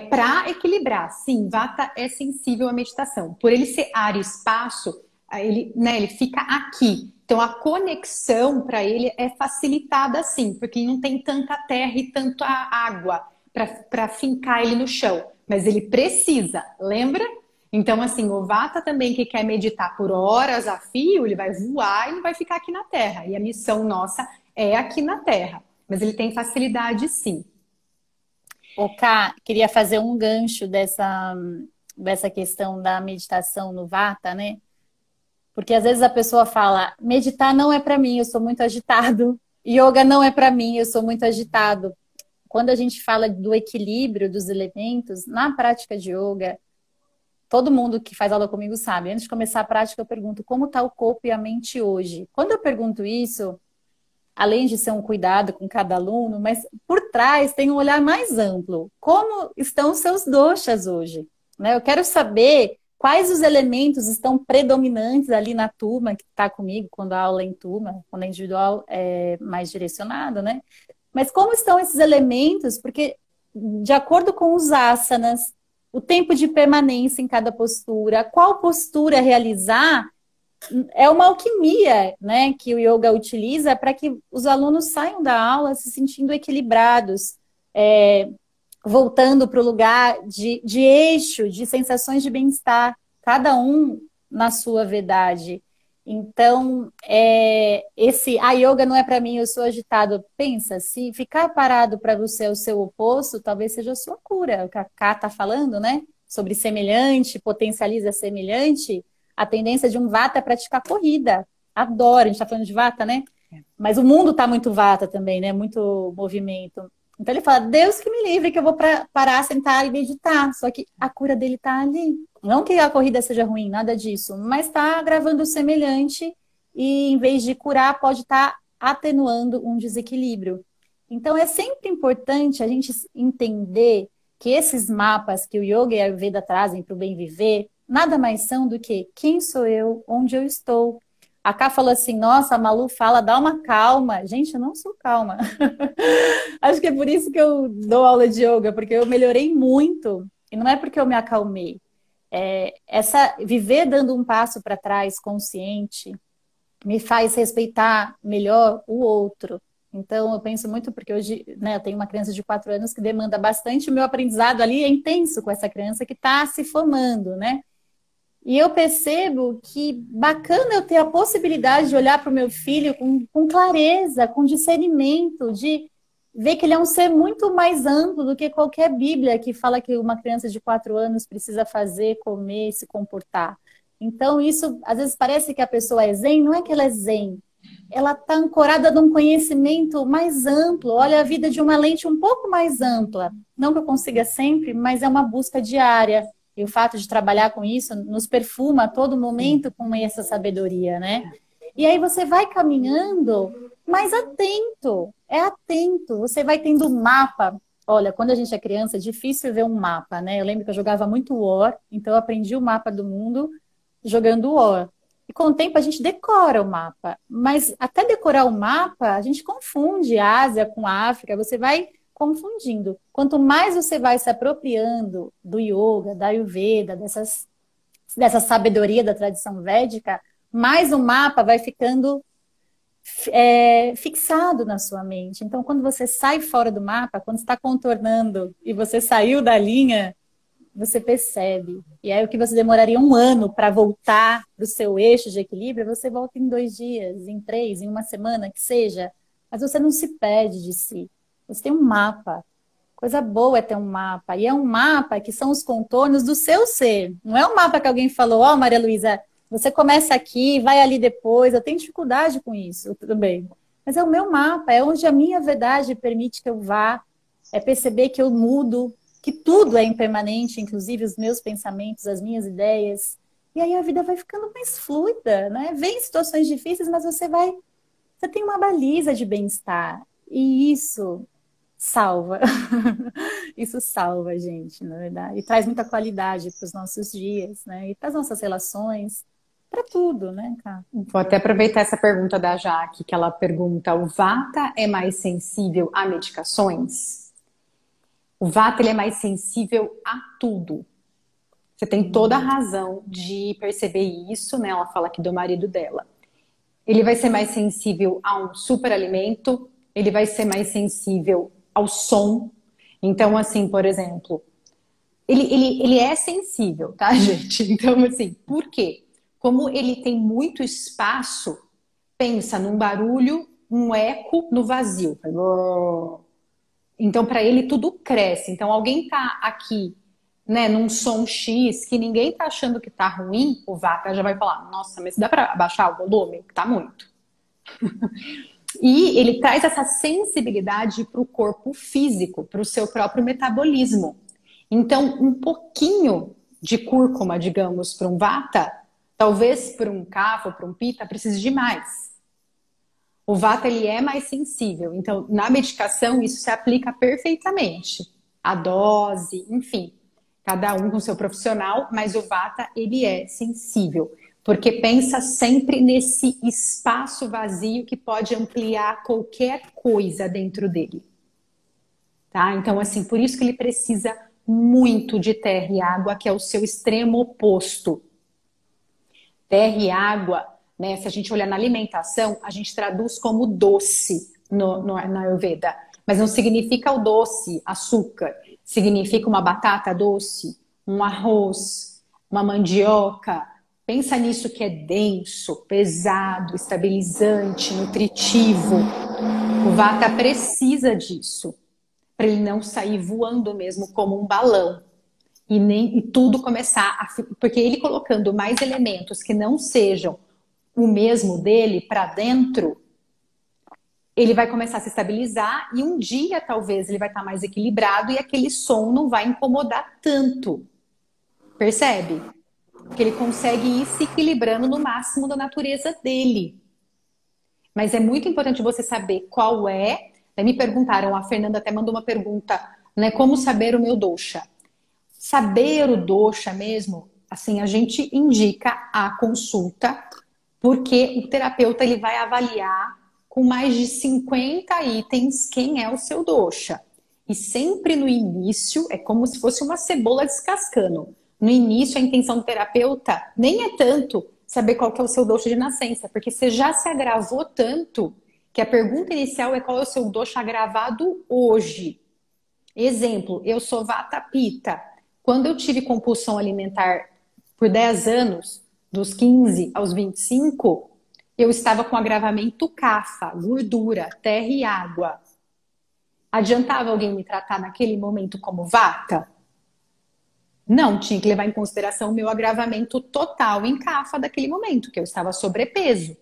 para equilibrar. Sim, Vata é sensível à meditação. Por ele ser ar e espaço, ele fica aqui. Então a conexão para ele é facilitada assim, porque não tem tanta terra e tanta água para fincar ele no chão. Mas ele precisa, lembra? Então, assim, o Vata também que quer meditar por horas a fio, ele vai voar e não vai ficar aqui na Terra. E a missão nossa é aqui na Terra. Mas ele tem facilidade, sim. O Ká, queria fazer um gancho dessa questão da meditação no Vata, né? Porque às vezes a pessoa fala, meditar não é para mim, eu sou muito agitado. Yoga não é para mim, eu sou muito agitado. Quando a gente fala do equilíbrio dos elementos, na prática de yoga, todo mundo que faz aula comigo sabe. Antes de começar a prática, eu pergunto como está o corpo e a mente hoje. Quando eu pergunto isso, além de ser um cuidado com cada aluno, mas por trás tem um olhar mais amplo. Como estão os seus doshas hoje? Né? Eu quero saber quais os elementos estão predominantes ali na turma que está comigo, quando a aula é em turma, quando é individual é mais direcionado, né? Mas como estão esses elementos? Porque de acordo com os asanas, o tempo de permanência em cada postura, qual postura realizar, é uma alquimia, né, que o yoga utiliza para que os alunos saiam da aula se sentindo equilibrados, voltando para o lugar de eixo, de sensações de bem-estar, cada um na sua verdade. Então, a yoga não é para mim, eu sou agitado. Pensa, se ficar parado para você é o seu oposto, talvez seja a sua cura. É o que a Ká está falando, né? Sobre semelhante, potencializa semelhante. A tendência de um Vata é praticar corrida. Adoro, a gente está falando de Vata, né? Mas o mundo está muito Vata também, né? Muito movimento. Então ele fala, Deus que me livre, que eu vou parar, sentar e meditar. Só que a cura dele está ali. Não que a corrida seja ruim, nada disso, mas está agravando o semelhante e, em vez de curar, pode estar atenuando um desequilíbrio. Então, é sempre importante a gente entender que esses mapas que o Yoga e a Ayurveda trazem para o bem viver, nada mais são do que quem sou eu, onde eu estou. A Ká falou assim, nossa, a Malu fala, dá uma calma. Gente, eu não sou calma. Acho que é por isso que eu dou aula de yoga, porque eu melhorei muito. E não é porque eu me acalmei. Viver dando um passo para trás consciente me faz respeitar melhor o outro. Então eu penso muito porque hoje, né, eu tenho uma criança de 4 anos que demanda bastante, o meu aprendizado ali é intenso com essa criança que está se formando, né? E eu percebo que bacana eu ter a possibilidade de olhar para o meu filho com clareza, com discernimento, de ver que ele é um ser muito mais amplo do que qualquer Bíblia que fala que uma criança de 4 anos precisa fazer, comer, se comportar. Então, isso, às vezes, parece que a pessoa é zen, não é que ela é zen. Ela está ancorada num conhecimento mais amplo, olha a vida de uma lente um pouco mais ampla. Não que eu consiga sempre, mas é uma busca diária. E o fato de trabalhar com isso nos perfuma a todo momento com essa sabedoria, né? E aí você vai caminhando mais atento, atento. Você vai tendo um mapa. Olha, quando a gente é criança, é difícil ver um mapa, né? Eu lembro que eu jogava muito War, então eu aprendi o mapa do mundo jogando War. E com o tempo a gente decora o mapa. Mas até decorar o mapa, a gente confunde Ásia com África, você vai confundindo. Quanto mais você vai se apropriando do yoga, da Ayurveda, dessa sabedoria da tradição védica, mais o mapa vai ficando fixado na sua mente. Então, quando você sai fora do mapa, quando está contornando e você saiu da linha, você percebe. E aí, o que você demoraria 1 ano para voltar para o seu eixo de equilíbrio, você volta em 2 dias, em 3, em 1 semana, que seja. Mas você não se perde de si. Você tem um mapa. Coisa boa é ter um mapa. E é um mapa que são os contornos do seu ser. Não é um mapa que alguém falou, ó, Maria Luísa, você começa aqui, vai ali depois. Eu tenho dificuldade com isso também. Mas é o meu mapa, é onde a minha verdade permite que eu vá. É perceber que eu mudo, que tudo é impermanente, inclusive os meus pensamentos, as minhas ideias. E aí a vida vai ficando mais fluida, né? Vem situações difíceis, mas você tem uma baliza de bem-estar. E isso salva. Isso salva a gente, na verdade. E traz muita qualidade para os nossos dias, né? E para as nossas relações. para tudo, né, cara? Vou até aproveitar essa pergunta da Jaque, que ela pergunta: o Vata é mais sensível a medicações? O Vata ele é mais sensível a tudo. Você tem toda a razão de perceber isso, né? Ela fala aqui do marido dela. Ele vai ser mais sensível a um superalimento, ele vai ser mais sensível ao som. Então, assim, por exemplo, ele é sensível, tá, gente? Então, assim, por quê? Como ele tem muito espaço, pensa num barulho, um eco no vazio. Então, para ele, tudo cresce. Então, alguém tá aqui, né, num som X que ninguém tá achando que tá ruim, o Vata já vai falar: nossa, mas dá para abaixar o volume? Tá muito. E ele traz essa sensibilidade para o corpo físico, para o seu próprio metabolismo. Então, um pouquinho de cúrcuma, digamos, para um Vata, talvez para um Kapha ou para um Pitta precise de mais. O Vata ele é mais sensível, então na medicação isso se aplica perfeitamente. A dose, enfim, cada um com seu profissional, mas o Vata ele é sensível, porque pensa sempre nesse espaço vazio que pode ampliar qualquer coisa dentro dele. Tá? Então, assim, por isso que ele precisa muito de terra e água, que é o seu extremo oposto. Terra e água, né? Se a gente olhar na alimentação, a gente traduz como doce na Ayurveda. Mas não significa o doce, açúcar. Significa uma batata doce, um arroz, uma mandioca. Pensa nisso que é denso, pesado, estabilizante, nutritivo. O Vata precisa disso, para ele não sair voando mesmo como um balão. E tudo começar a... Porque ele colocando mais elementos que não sejam o mesmo dele para dentro, ele vai começar a se estabilizar e um dia talvez ele vai estar mais equilibrado e aquele som não vai incomodar tanto. Percebe? Que ele consegue ir se equilibrando no máximo da natureza dele. Mas é muito importante você saber qual é. Daí me perguntaram, a Fernanda até mandou uma pergunta, né? Como saber o meu dosha? Saber o dosha mesmo, assim, a gente indica a consulta, porque o terapeuta ele vai avaliar com mais de 50 itens quem é o seu dosha. E sempre no início é como se fosse uma cebola descascando. No início, a intenção do terapeuta nem é tanto saber qual que é o seu dosha de nascença, porque você já se agravou tanto que a pergunta inicial é qual é o seu dosha agravado hoje. Exemplo, eu sou Vata Pitta. Quando eu tive compulsão alimentar por 10 anos, dos 15 aos 25, eu estava com agravamento Kapha, gordura, terra e água. Adiantava alguém me tratar naquele momento como Vata? Não, tinha que levar em consideração o meu agravamento total em Kapha daquele momento, que eu estava sobrepeso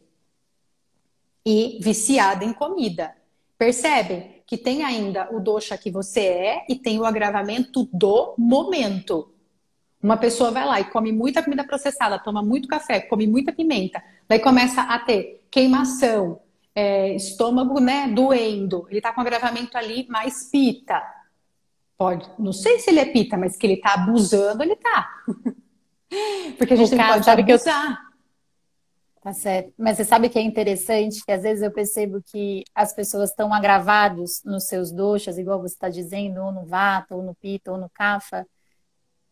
e viciada em comida. Percebem que tem ainda o dosha que você é e tem o agravamento do momento. Uma pessoa vai lá e come muita comida processada, toma muito café, come muita pimenta, daí começa a ter queimação, estômago, né, doendo. Ele tá com agravamento ali mais pita. Pode, não sei se ele é pita, mas que ele tá abusando, ele tá. Porque a gente não pode abusar. Tá certo. Mas você sabe que é interessante que às vezes eu percebo que as pessoas estão agravados nos seus doshas, igual você está dizendo, ou no Vata, ou no Pitta, ou no Kapha,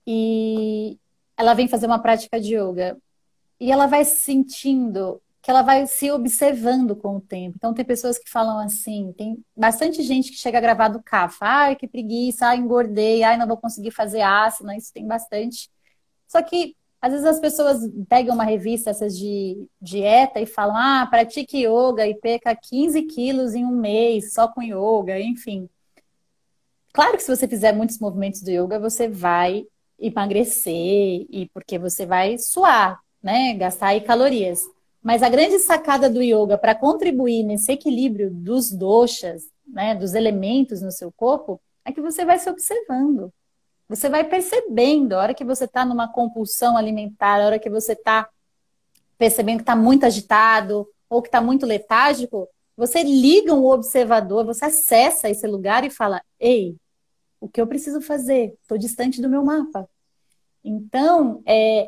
e ela vem fazer uma prática de yoga e ela vai sentindo que ela vai se observando com o tempo. Então tem pessoas que falam assim, tem bastante gente que chega gravado Kapha, ai que preguiça, ai engordei, ai não vou conseguir fazer asana, isso tem bastante. Só que às vezes as pessoas pegam uma revista essas de dieta e falam, ah, pratique yoga e perca 15 quilos em um mês só com yoga, enfim. Claro que se você fizer muitos movimentos do yoga, você vai emagrecer e porque você vai suar, né? Gastar aí calorias. Mas a grande sacada do yoga para contribuir nesse equilíbrio dos doshas, né, dos elementos no seu corpo, é que você vai se observando. Você vai percebendo, a hora que você está numa compulsão alimentar, a hora que você está percebendo que está muito agitado ou que está muito letárgico, você liga um observador, você acessa esse lugar e fala, ei, o que eu preciso fazer? Estou distante do meu mapa. Então,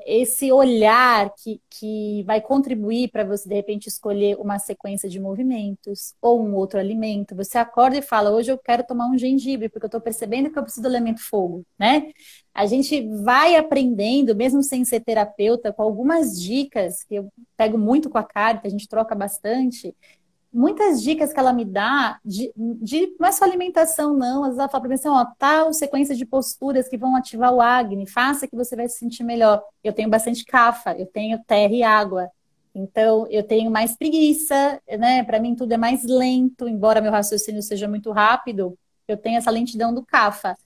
esse olhar que vai contribuir para você, de repente, escolher uma sequência de movimentos ou um outro alimento. Você acorda e fala, hoje eu quero tomar um gengibre, porque eu estou percebendo que eu preciso do elemento fogo, né? A gente vai aprendendo, mesmo sem ser terapeuta, com algumas dicas, que eu pego muito com a Karen, que a gente troca bastante, muitas dicas que ela me dá não é só alimentação, não. Às vezes ela fala para mim assim, ó, tal sequência de posturas que vão ativar o Agni, faça que você vai se sentir melhor. Eu tenho bastante cafa, eu tenho terra e água. Então, eu tenho mais preguiça, né? Para mim tudo é mais lento, embora meu raciocínio seja muito rápido, eu tenho essa lentidão do cafa.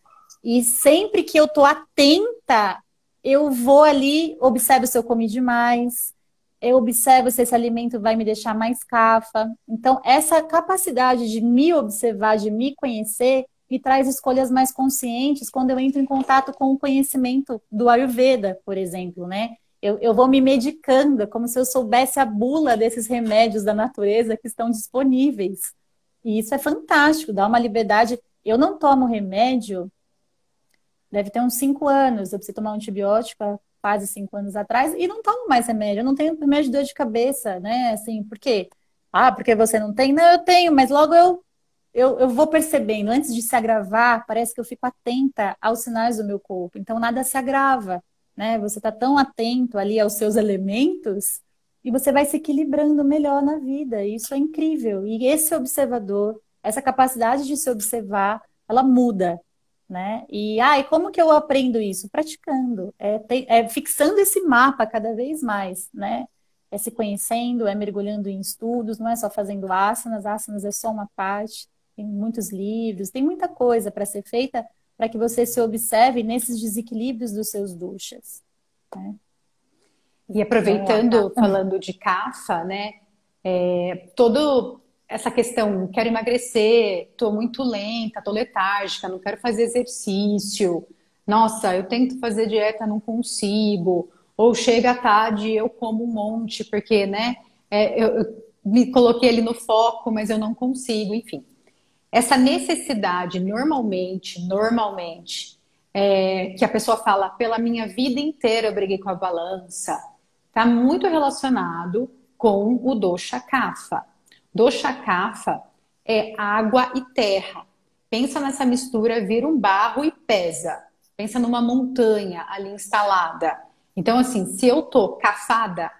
E sempre que eu tô atenta, eu vou ali, observo se eu comi demais, eu observo se esse alimento vai me deixar mais cafa. Então, essa capacidade de me observar, de me conhecer, me traz escolhas mais conscientes quando eu entro em contato com o conhecimento do Ayurveda, por exemplo, né? Eu vou me medicando, é como se eu soubesse a bula desses remédios da natureza que estão disponíveis. E isso é fantástico, dá uma liberdade. Eu não tomo remédio, deve ter uns 5 anos. Eu precisei tomar um antibiótico há quase 5 anos atrás e não tomo mais remédio. Eu não tenho remédio de dor de cabeça, né? Assim, por quê? Ah, porque você não tem? Não, eu tenho, mas logo eu vou percebendo. Antes de se agravar, parece que eu fico atenta aos sinais do meu corpo. Então, nada se agrava, né? Você está tão atento ali aos seus elementos e você vai se equilibrando melhor na vida. E isso é incrível. E esse observador, essa capacidade de se observar, ela muda, né? E como que eu aprendo isso? Praticando, fixando esse mapa cada vez mais, né? É se conhecendo, é mergulhando em estudos, não é só fazendo asanas, asanas é só uma parte, tem muitos livros, tem muita coisa para ser feita para que você se observe nesses desequilíbrios dos seus dushas, né? E aproveitando, falando de Kapha, né? Todo essa questão, quero emagrecer, tô muito lenta, tô letárgica, não quero fazer exercício. Nossa, eu tento fazer dieta, não consigo. Ou chega à tarde, eu como um monte, porque, né? Eu me coloquei ali no foco, mas eu não consigo, enfim. Essa necessidade, normalmente, que a pessoa fala, pela minha vida inteira eu briguei com a balança, está muito relacionado com o dosha kapha. Dosha kapha é água e terra. Pensa nessa mistura, vira um barro e pesa. Pensa numa montanha ali instalada. Então, assim, se eu tô cafada,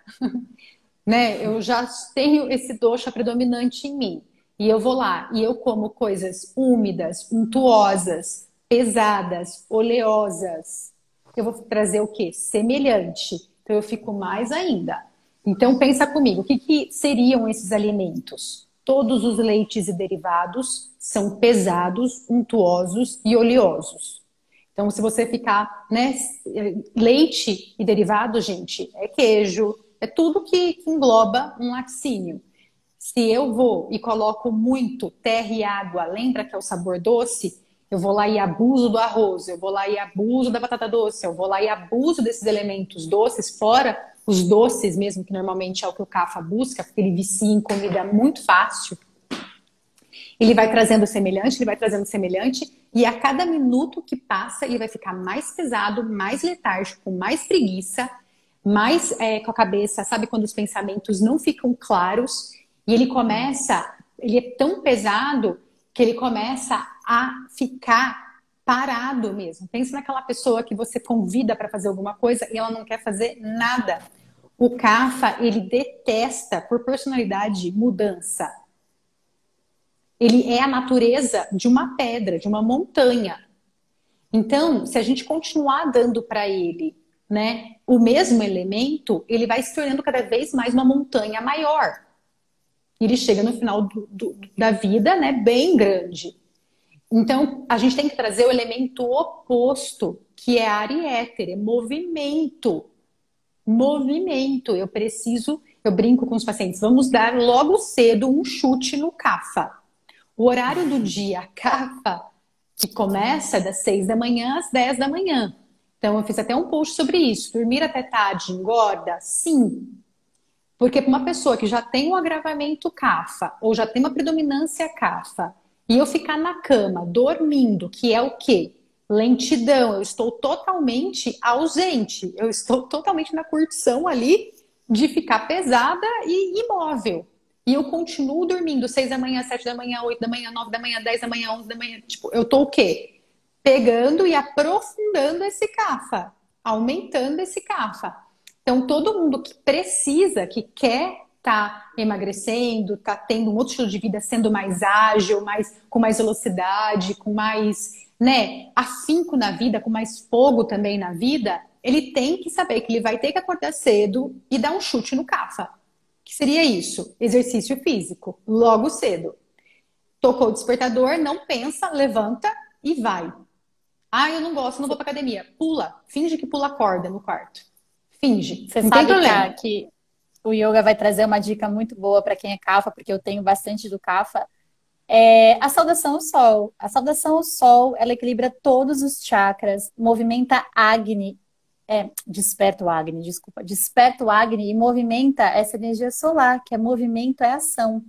né, eu já tenho esse dosha predominante em mim. E eu vou lá e eu como coisas úmidas, untuosas, pesadas, oleosas. Eu vou trazer o quê? Semelhante. Então eu fico mais ainda. Então pensa comigo, o que seriam esses alimentos? Todos os leites e derivados são pesados, untuosos e oleosos. Então se você ficar, né, leite e derivados, gente, é queijo, é tudo que engloba um laticínio. Se eu vou e coloco muito terra e água, lembra que é o sabor doce? Eu vou lá e abuso do arroz, eu vou lá e abuso da batata doce, eu vou lá e abuso desses elementos doces, fora os doces mesmo, que normalmente é o que o Kapha busca, porque ele vicia em comida muito fácil. Ele vai trazendo semelhante, e a cada minuto que passa, ele vai ficar mais pesado, mais letárgico, mais preguiça, mais com a cabeça, sabe quando os pensamentos não ficam claros, e ele é tão pesado que ele começa a ficar parado mesmo. Pensa naquela pessoa que você convida para fazer alguma coisa e ela não quer fazer nada. O Kapha, ele detesta, por personalidade, mudança. Ele é a natureza de uma pedra, de uma montanha. Então, se a gente continuar dando para ele, né, o mesmo elemento, ele vai se tornando cada vez mais uma montanha maior. Ele chega no final da vida, né, bem grande. Então, a gente tem que trazer o elemento oposto, que é ar e éter, é movimento. Movimento. Eu brinco com os pacientes, vamos dar logo cedo um chute no Kapha. O horário do dia Kapha, que começa das 6 da manhã às 10 da manhã. Então, eu fiz até um post sobre isso. Dormir até tarde engorda? Sim. Porque para uma pessoa que já tem um agravamento Kapha, ou já tem uma predominância Kapha, e eu ficar na cama, dormindo, que é o quê? lentidão, eu estou totalmente ausente, eu estou totalmente na curtição ali de ficar pesada e imóvel. E eu continuo dormindo 6 da manhã, 7 da manhã, 8 da manhã, 9 da manhã, 10 da manhã, 11 da manhã. Tipo, eu tô o quê? Pegando e aprofundando esse CAFA, aumentando esse CAFA. Então, todo mundo que precisa, que quer estar emagrecendo, tá tendo um outro estilo de vida, sendo mais ágil, com mais velocidade, com mais, né, afinco na vida, com mais fogo também na vida, ele tem que saber que ele vai ter que acordar cedo e dar um chute no CAFA. Que seria isso? Exercício físico, logo cedo. Tocou o despertador, não pensa, levanta e vai. Ah, eu não gosto, não vou pra academia. Pula, finge que pula corda no quarto. Finge, Você não tem sabe problema. que o yoga vai trazer uma dica muito boa para quem é Kapha, porque eu tenho bastante do Kapha. É a saudação ao sol. A saudação ao sol, ela equilibra todos os chakras, movimenta Agni, desperta o Agni, desculpa, desperta o Agni e movimenta essa energia solar, que é movimento, é ação.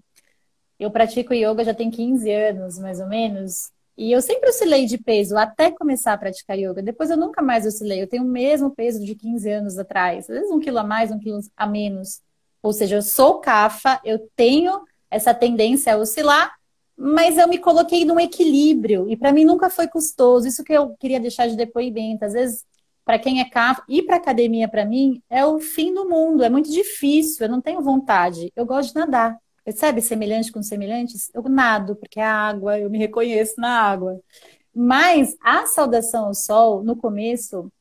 Eu pratico yoga já tem 15 anos, mais ou menos, e eu sempre oscilei de peso até começar a praticar yoga. Depois eu nunca mais oscilei, eu tenho o mesmo peso de 15 anos atrás, às vezes 1 quilo a mais, 1 quilo a menos. Ou seja, eu sou Kapha, eu tenho essa tendência a oscilar, mas eu me coloquei num equilíbrio, e para mim nunca foi custoso. Isso que eu queria deixar de depoimento. Às vezes, para quem é Kapha, ir para academia para mim é o fim do mundo, é muito difícil, eu não tenho vontade. Eu gosto de nadar. Percebe semelhante com semelhantes? Eu nado, porque a água, eu me reconheço na água. Mas a saudação ao sol, no começo,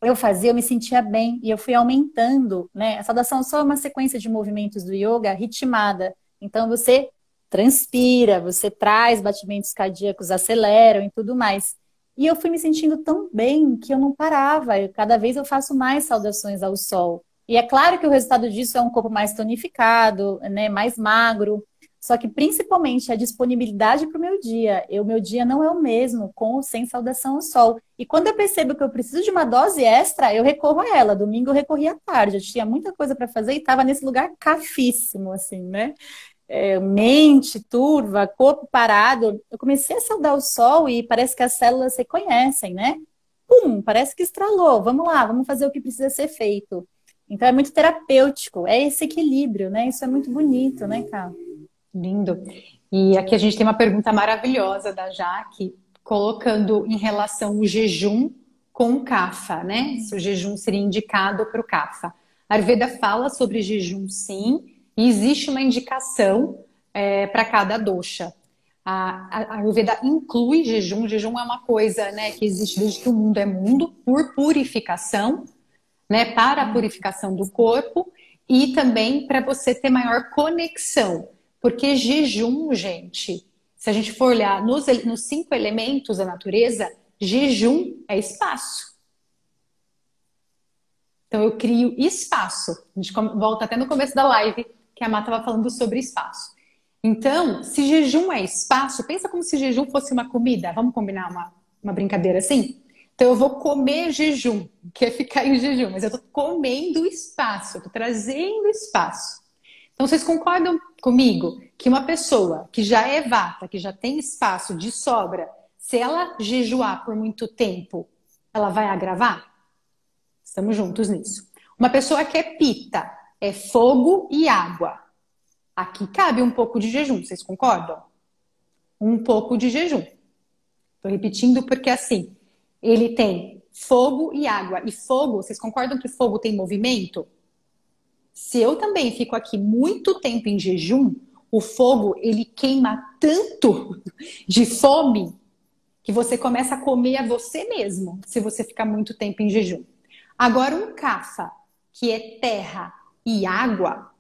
eu fazia, eu me sentia bem e eu fui aumentando, né? A saudação ao sol é uma sequência de movimentos do yoga ritmada. Então você transpira, você traz batimentos cardíacos, aceleram e tudo mais. E eu fui me sentindo tão bem que eu não parava. Cada vez eu faço mais saudações ao sol. E é claro que o resultado disso é um corpo mais tonificado, né, mais magro. Só que principalmente a disponibilidade para o meu dia. O meu dia não é o mesmo com ou sem saudação ao sol. E quando eu percebo que eu preciso de uma dose extra, eu recorro a ela. Domingo eu recorri à tarde. Eu tinha muita coisa para fazer e estava nesse lugar cafíssimo, assim, né? Mente turva, corpo parado. Eu comecei a saudar o sol e parece que as células reconhecem, né? Pum, parece que estralou. Vamos lá, vamos fazer o que precisa ser feito. Então é muito terapêutico, é esse equilíbrio, né? Isso é muito bonito, né, Cá? Lindo. E aqui a gente tem uma pergunta maravilhosa da Jaque, colocando em relação o jejum com o Kapha, né? Se o jejum seria indicado para o Kapha. A Ayurveda fala sobre jejum, sim, e existe uma indicação para cada dosha. A Ayurveda inclui jejum. Jejum é uma coisa, né, que existe desde que o mundo é mundo, por purificação, né, para a purificação do corpo e também para você ter maior conexão. Porque jejum, gente, se a gente for olhar nos 5 elementos da natureza, jejum é espaço. Então eu crio espaço. A gente volta até no começo da live que a Má estava falando sobre espaço. Então, se jejum é espaço, pensa como se jejum fosse uma comida. Vamos combinar uma brincadeira assim? Então eu vou comer jejum, que é ficar em jejum, mas eu estou comendo espaço, estou trazendo espaço. Então vocês concordam comigo que uma pessoa que já é vata, que já tem espaço de sobra, se ela jejuar por muito tempo, ela vai agravar? Estamos juntos nisso. Uma pessoa que é pita, é fogo e água. Aqui cabe um pouco de jejum, vocês concordam? Um pouco de jejum. Estou repetindo porque assim, ele tem fogo e água. E fogo, vocês concordam que fogo tem movimento? Se eu também fico aqui muito tempo em jejum, o fogo, ele queima tanto de fome que você começa a comer a você mesmo, se você ficar muito tempo em jejum. Agora, um Kapha, que é terra e água,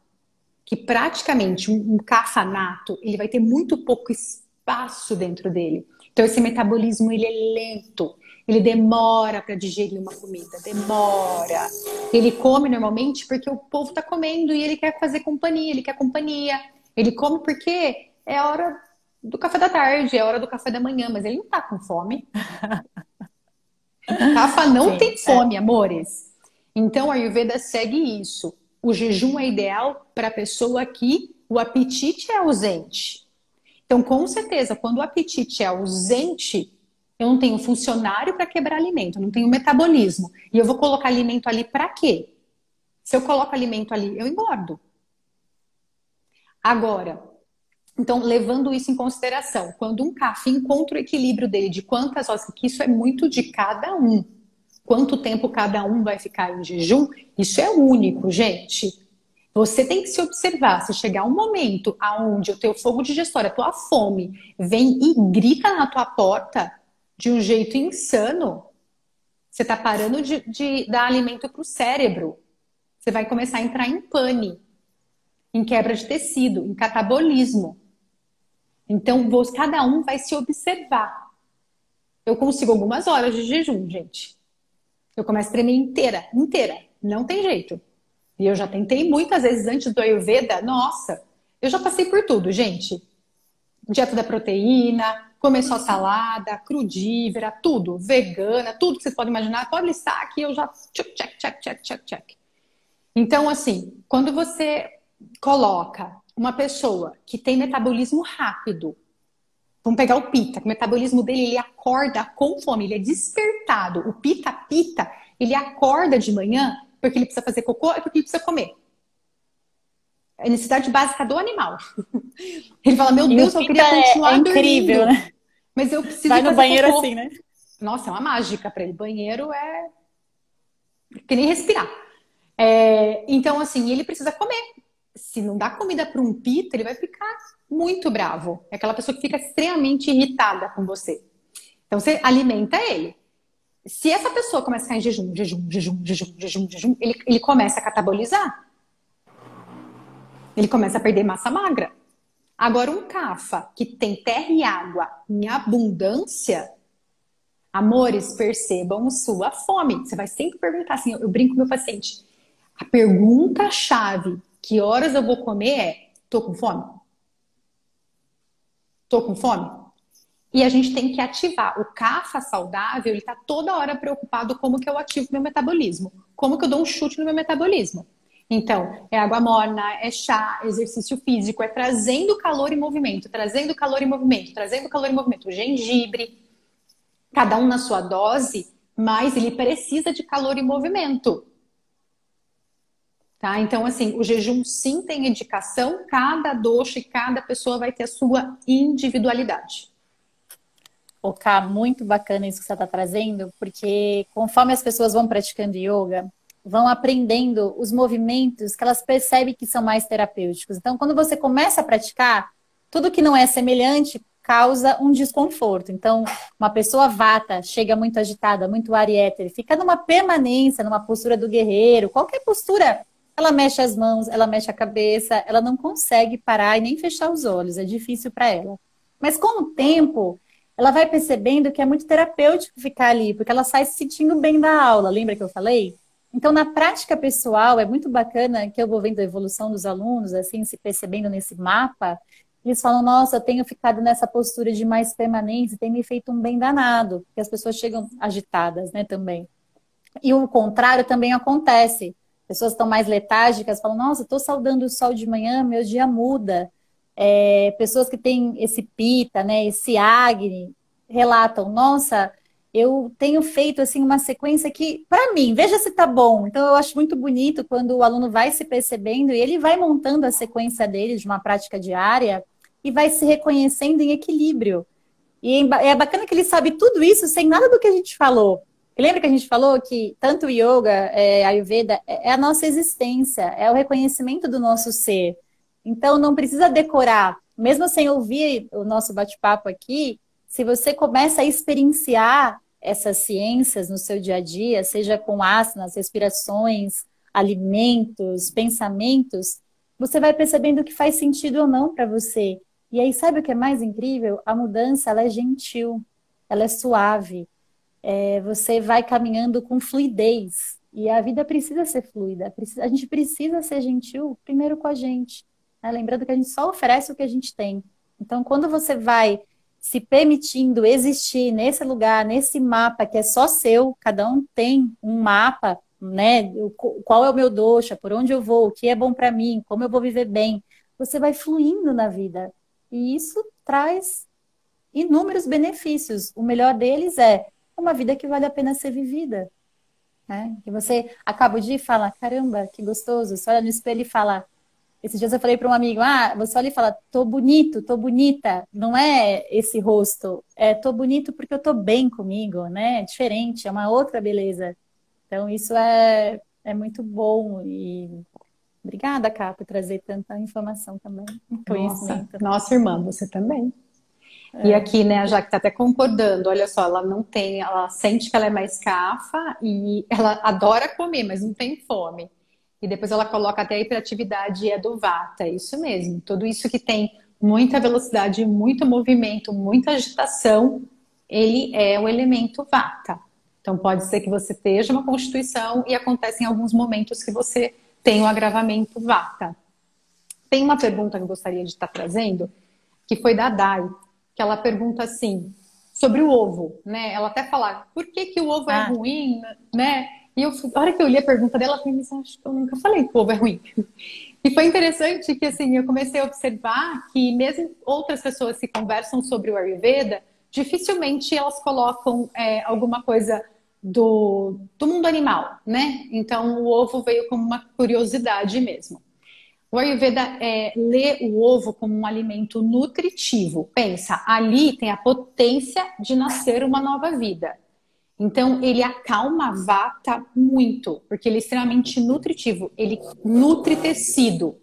que praticamente um Kapha nato, ele vai ter muito pouco espaço dentro dele. Então, esse metabolismo, ele é lento. Ele demora para digerir uma comida, demora. Ele come normalmente porque o povo está comendo e ele quer fazer companhia, ele quer companhia. Ele come porque é a hora do café da tarde, é a hora do café da manhã, mas ele não está com fome. Kapha não Sim, tem fome, amores. Então, a Ayurveda segue isso. O jejum é ideal para a pessoa que o apetite é ausente. Então, com certeza, quando o apetite é ausente, Eu não tenho funcionário para quebrar alimento, eu não tenho metabolismo. E eu vou colocar alimento ali para quê? Se eu coloco alimento ali, eu engordo. Agora, então, levando isso em consideração, quando um CAF encontra o equilíbrio dele de quantas horas, que isso é muito de cada um. Quanto tempo cada um vai ficar em jejum, isso é único, gente. Você tem que se observar. Se chegar um momento aonde o teu fogo digestório, a tua fome, vem e grita na tua porta de um jeito insano, você está parando de dar alimento para o cérebro. Você vai começar a entrar em pane, em quebra de tecido, em catabolismo. Então, cada um vai se observar. Eu consigo algumas horas de jejum, gente. Eu começo a tremer inteira, inteira. Não tem jeito. E eu já tentei muitas vezes antes do Ayurveda. Nossa, eu já passei por tudo, gente. Dieta da proteína, comer só salada, crudívora, tudo, vegana, tudo que vocês podem imaginar. Pode listar aqui, eu já check, check, check, check, check. Então, assim, quando você coloca uma pessoa que tem metabolismo rápido, vamos pegar o Pita, que o metabolismo dele, ele acorda com fome, ele é despertado. O Pita, ele acorda de manhã porque ele precisa fazer cocô e porque ele precisa comer. É a necessidade básica do animal. Ele fala, meu Deus, eu queria continuar incrível, dormindo, né? mas eu preciso Vai ir no fazer banheiro cocô. assim, né? Nossa, é uma mágica para ele. Banheiro é que nem respirar. Então, assim, ele precisa comer. Se não dá comida para um Pita, ele vai ficar muito bravo. É aquela pessoa que fica extremamente irritada com você. Então, você alimenta ele. Se essa pessoa começa a ficar em jejum, ele começa a catabolizar. Ele começa a perder massa magra. Agora, um CAFA que tem terra e água em abundância, amores, percebam sua fome. Você vai sempre perguntar assim, eu brinco com meu paciente. A pergunta-chave, que horas eu vou comer é, tô com fome? Tô com fome? E a gente tem que ativar. O CAFA saudável, ele tá toda hora preocupado como que eu ativo meu metabolismo. Como que eu dou um chute no meu metabolismo. Então, é água morna, é chá, exercício físico, é trazendo calor e movimento, trazendo calor e movimento, trazendo calor e movimento. O gengibre, cada um na sua dose, mas ele precisa de calor e movimento. Tá? Então, assim, o jejum sim tem indicação, cada dosha e cada pessoa vai ter a sua individualidade. Ká, muito bacana isso que você está trazendo, porque conforme as pessoas vão praticando yoga, vão aprendendo os movimentos que elas percebem que são mais terapêuticos. Então, quando você começa a praticar, tudo que não é semelhante causa um desconforto. Então, uma pessoa vata, chega muito agitada, muito ariéter, fica numa permanência, numa postura do guerreiro, qualquer postura, ela mexe as mãos, ela mexe a cabeça, ela não consegue parar e nem fechar os olhos, é difícil para ela. Mas com o tempo, ela vai percebendo que é muito terapêutico ficar ali, porque ela sai se sentindo bem da aula, lembra que eu falei? Então, na prática pessoal, é muito bacana que eu vou vendo a evolução dos alunos, assim, se percebendo nesse mapa, eles falam, nossa, eu tenho ficado nessa postura de mais permanência, tem me feito um bem danado, porque as pessoas chegam agitadas, né, também. E o contrário também acontece. Pessoas estão mais letárgicas, falam, nossa, estou saudando o sol de manhã, meu dia muda. Pessoas que têm esse pita, né, esse Agni, relatam, nossa, eu tenho feito assim uma sequência que, para mim, veja se tá bom. Então, eu acho muito bonito quando o aluno vai se percebendo e ele vai montando a sequência dele de uma prática diária e vai se reconhecendo em equilíbrio. E é bacana que ele sabe tudo isso sem nada do que a gente falou. E lembra que a gente falou que tanto o yoga, a Ayurveda, é a nossa existência, é o reconhecimento do nosso ser. Então, não precisa decorar. Mesmo sem ouvir o nosso bate-papo aqui, se você começa a experienciar essas ciências no seu dia a dia, seja com asanas, respirações, alimentos, pensamentos, você vai percebendo que faz sentido ou não para você. E aí, sabe o que é mais incrível? A mudança, ela é gentil, ela é suave. Você vai caminhando com fluidez. E a vida precisa ser fluida. A gente precisa ser gentil primeiro com a gente. Né? Lembrando que a gente só oferece o que a gente tem. Então, quando você vai se permitindo existir nesse lugar, nesse mapa que é só seu, cada um tem um mapa, né? Qual é o meu dosha, por onde eu vou, o que é bom para mim, como eu vou viver bem. Você vai fluindo na vida. E isso traz inúmeros benefícios. O melhor deles é uma vida que vale a pena ser vivida, né? Que você acaba de falar, caramba, que gostoso. Você olha no espelho e fala. Esses dias eu falei para um amigo, você olha e fala, tô bonito, tô bonita. Não é esse rosto, é tô bonito porque eu tô bem comigo, né? É diferente, é uma outra beleza. Então isso é muito bom e obrigada, Cá, por trazer tanta informação também, Nossa, conhecimento. nossa irmã, você também. E É, aqui, né, a Jaque tá até concordando. Olha só, ela não tem, ela sente que ela é mais cafa e ela adora comer, mas não tem fome. E depois ela coloca até a hiperatividade é do Vata, é isso mesmo. Tudo isso que tem muita velocidade, muito movimento, muita agitação, ele é o elemento Vata. Então pode ser que você esteja uma constituição e acontece em alguns momentos que você tem o agravamento Vata. Tem uma pergunta que eu gostaria de estar trazendo, que foi da Dai, que ela pergunta assim, sobre o ovo, né? Ela até fala, por que que o ovo é ah, ruim, né? E eu, a hora que eu li a pergunta dela, eu falei, mas acho que eu nunca falei que o ovo é ruim. E foi interessante que, assim, eu comecei a observar que mesmo outras pessoas que conversam sobre o Ayurveda, dificilmente elas colocam alguma coisa do mundo animal, né? Então, o ovo veio como uma curiosidade mesmo. O Ayurveda lê o ovo como um alimento nutritivo. Pensa, ali tem a potência de nascer uma nova vida. Então, ele acalma a vata muito, porque ele é extremamente nutritivo. Ele nutre tecido.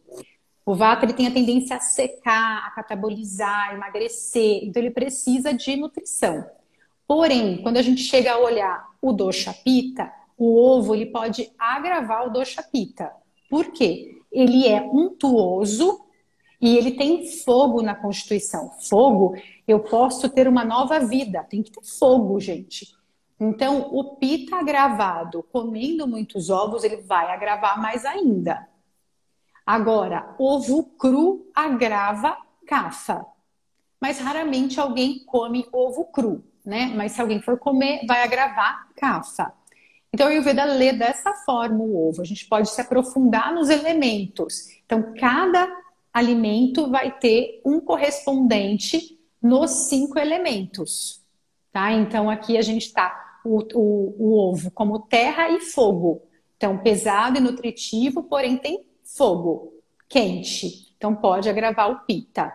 O vata ele tem a tendência a secar, a catabolizar, emagrecer. Então, ele precisa de nutrição. Porém, quando a gente chega a olhar o dosha pitta, o ovo ele pode agravar o dosha pitta. Por quê? Ele é untuoso e ele tem fogo na constituição. Fogo, eu posso ter uma nova vida. Tem que ter fogo, gente. Então, o pita agravado, comendo muitos ovos, ele vai agravar mais ainda. Agora, ovo cru agrava cafa. Mas raramente alguém come ovo cru, né? Mas se alguém for comer, vai agravar cafa. Então, a Ayurveda lê dessa forma o ovo. A gente pode se aprofundar nos elementos. Então, cada alimento vai ter um correspondente nos 5 elementos. Tá? Então, aqui a gente está o ovo como terra e fogo. Então, pesado e nutritivo, porém tem fogo, quente. Então, pode agravar o pita.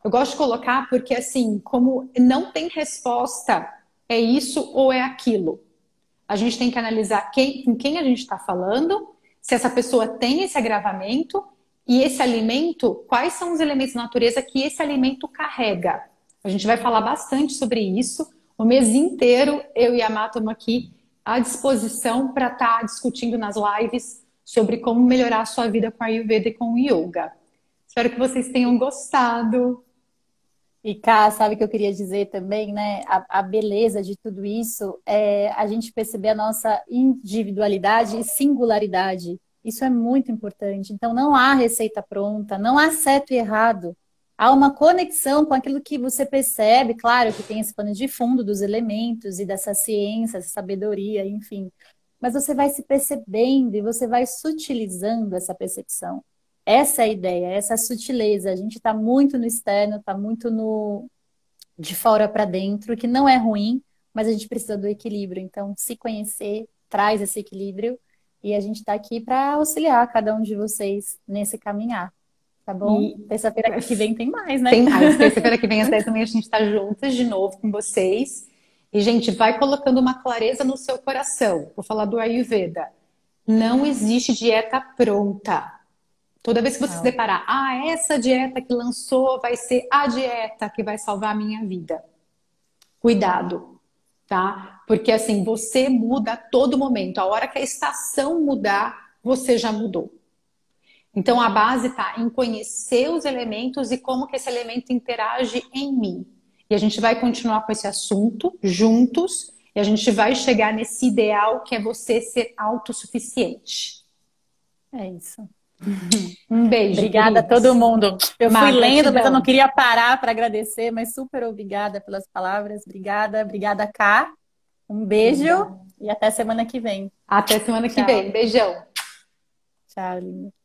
Eu gosto de colocar porque, assim, como não tem resposta, é isso ou é aquilo. A gente tem que analisar com quem a gente está falando, se essa pessoa tem esse agravamento e esse alimento, quais são os elementos da natureza que esse alimento carrega. A gente vai falar bastante sobre isso. O mês inteiro, eu e a Má estamos aqui à disposição para estar discutindo nas lives sobre como melhorar a sua vida com a Ayurveda e com o Yoga. Espero que vocês tenham gostado. e Cá, sabe o que eu queria dizer também, né? A beleza de tudo isso é a gente perceber a nossa individualidade e singularidade. Isso é muito importante. Então, não há receita pronta, não há certo e errado. Há uma conexão com aquilo que você percebe, claro que tem esse pano de fundo dos elementos e dessa ciência, essa sabedoria, enfim. Mas você vai se percebendo e você vai sutilizando essa percepção. Essa é a ideia, essa sutileza. A gente está muito no externo, está muito no de fora para dentro, que não é ruim, mas a gente precisa do equilíbrio. Então, se conhecer traz esse equilíbrio e a gente está aqui para auxiliar cada um de vocês nesse caminhar, tá bom? E Terça-feira que vem tem mais, né? tem mais. Terça-feira que vem, às 10 da manhã, a gente está juntas de novo com vocês. E, gente, vai colocando uma clareza no seu coração. Vou falar do Ayurveda. Não existe dieta pronta. Toda vez que você se Não. deparar, essa dieta que lançou vai ser a dieta que vai salvar a minha vida. Cuidado, tá? Porque assim, você muda a todo momento. A hora que a estação mudar, você já mudou. Então a base está em conhecer os elementos e como que esse elemento interage em mim. E a gente vai continuar com esse assunto juntos e a gente vai chegar nesse ideal que é você ser autossuficiente. É isso. Um beijo, Obrigada a todo queridos. mundo. Eu fui lendo, mas eu não Gratidão. queria parar para agradecer, mas super obrigada pelas palavras. Obrigada, obrigada, Cá. Um beijo Linda. e até semana que vem. Até semana que Tchau. vem. Beijão. Tchau, linda.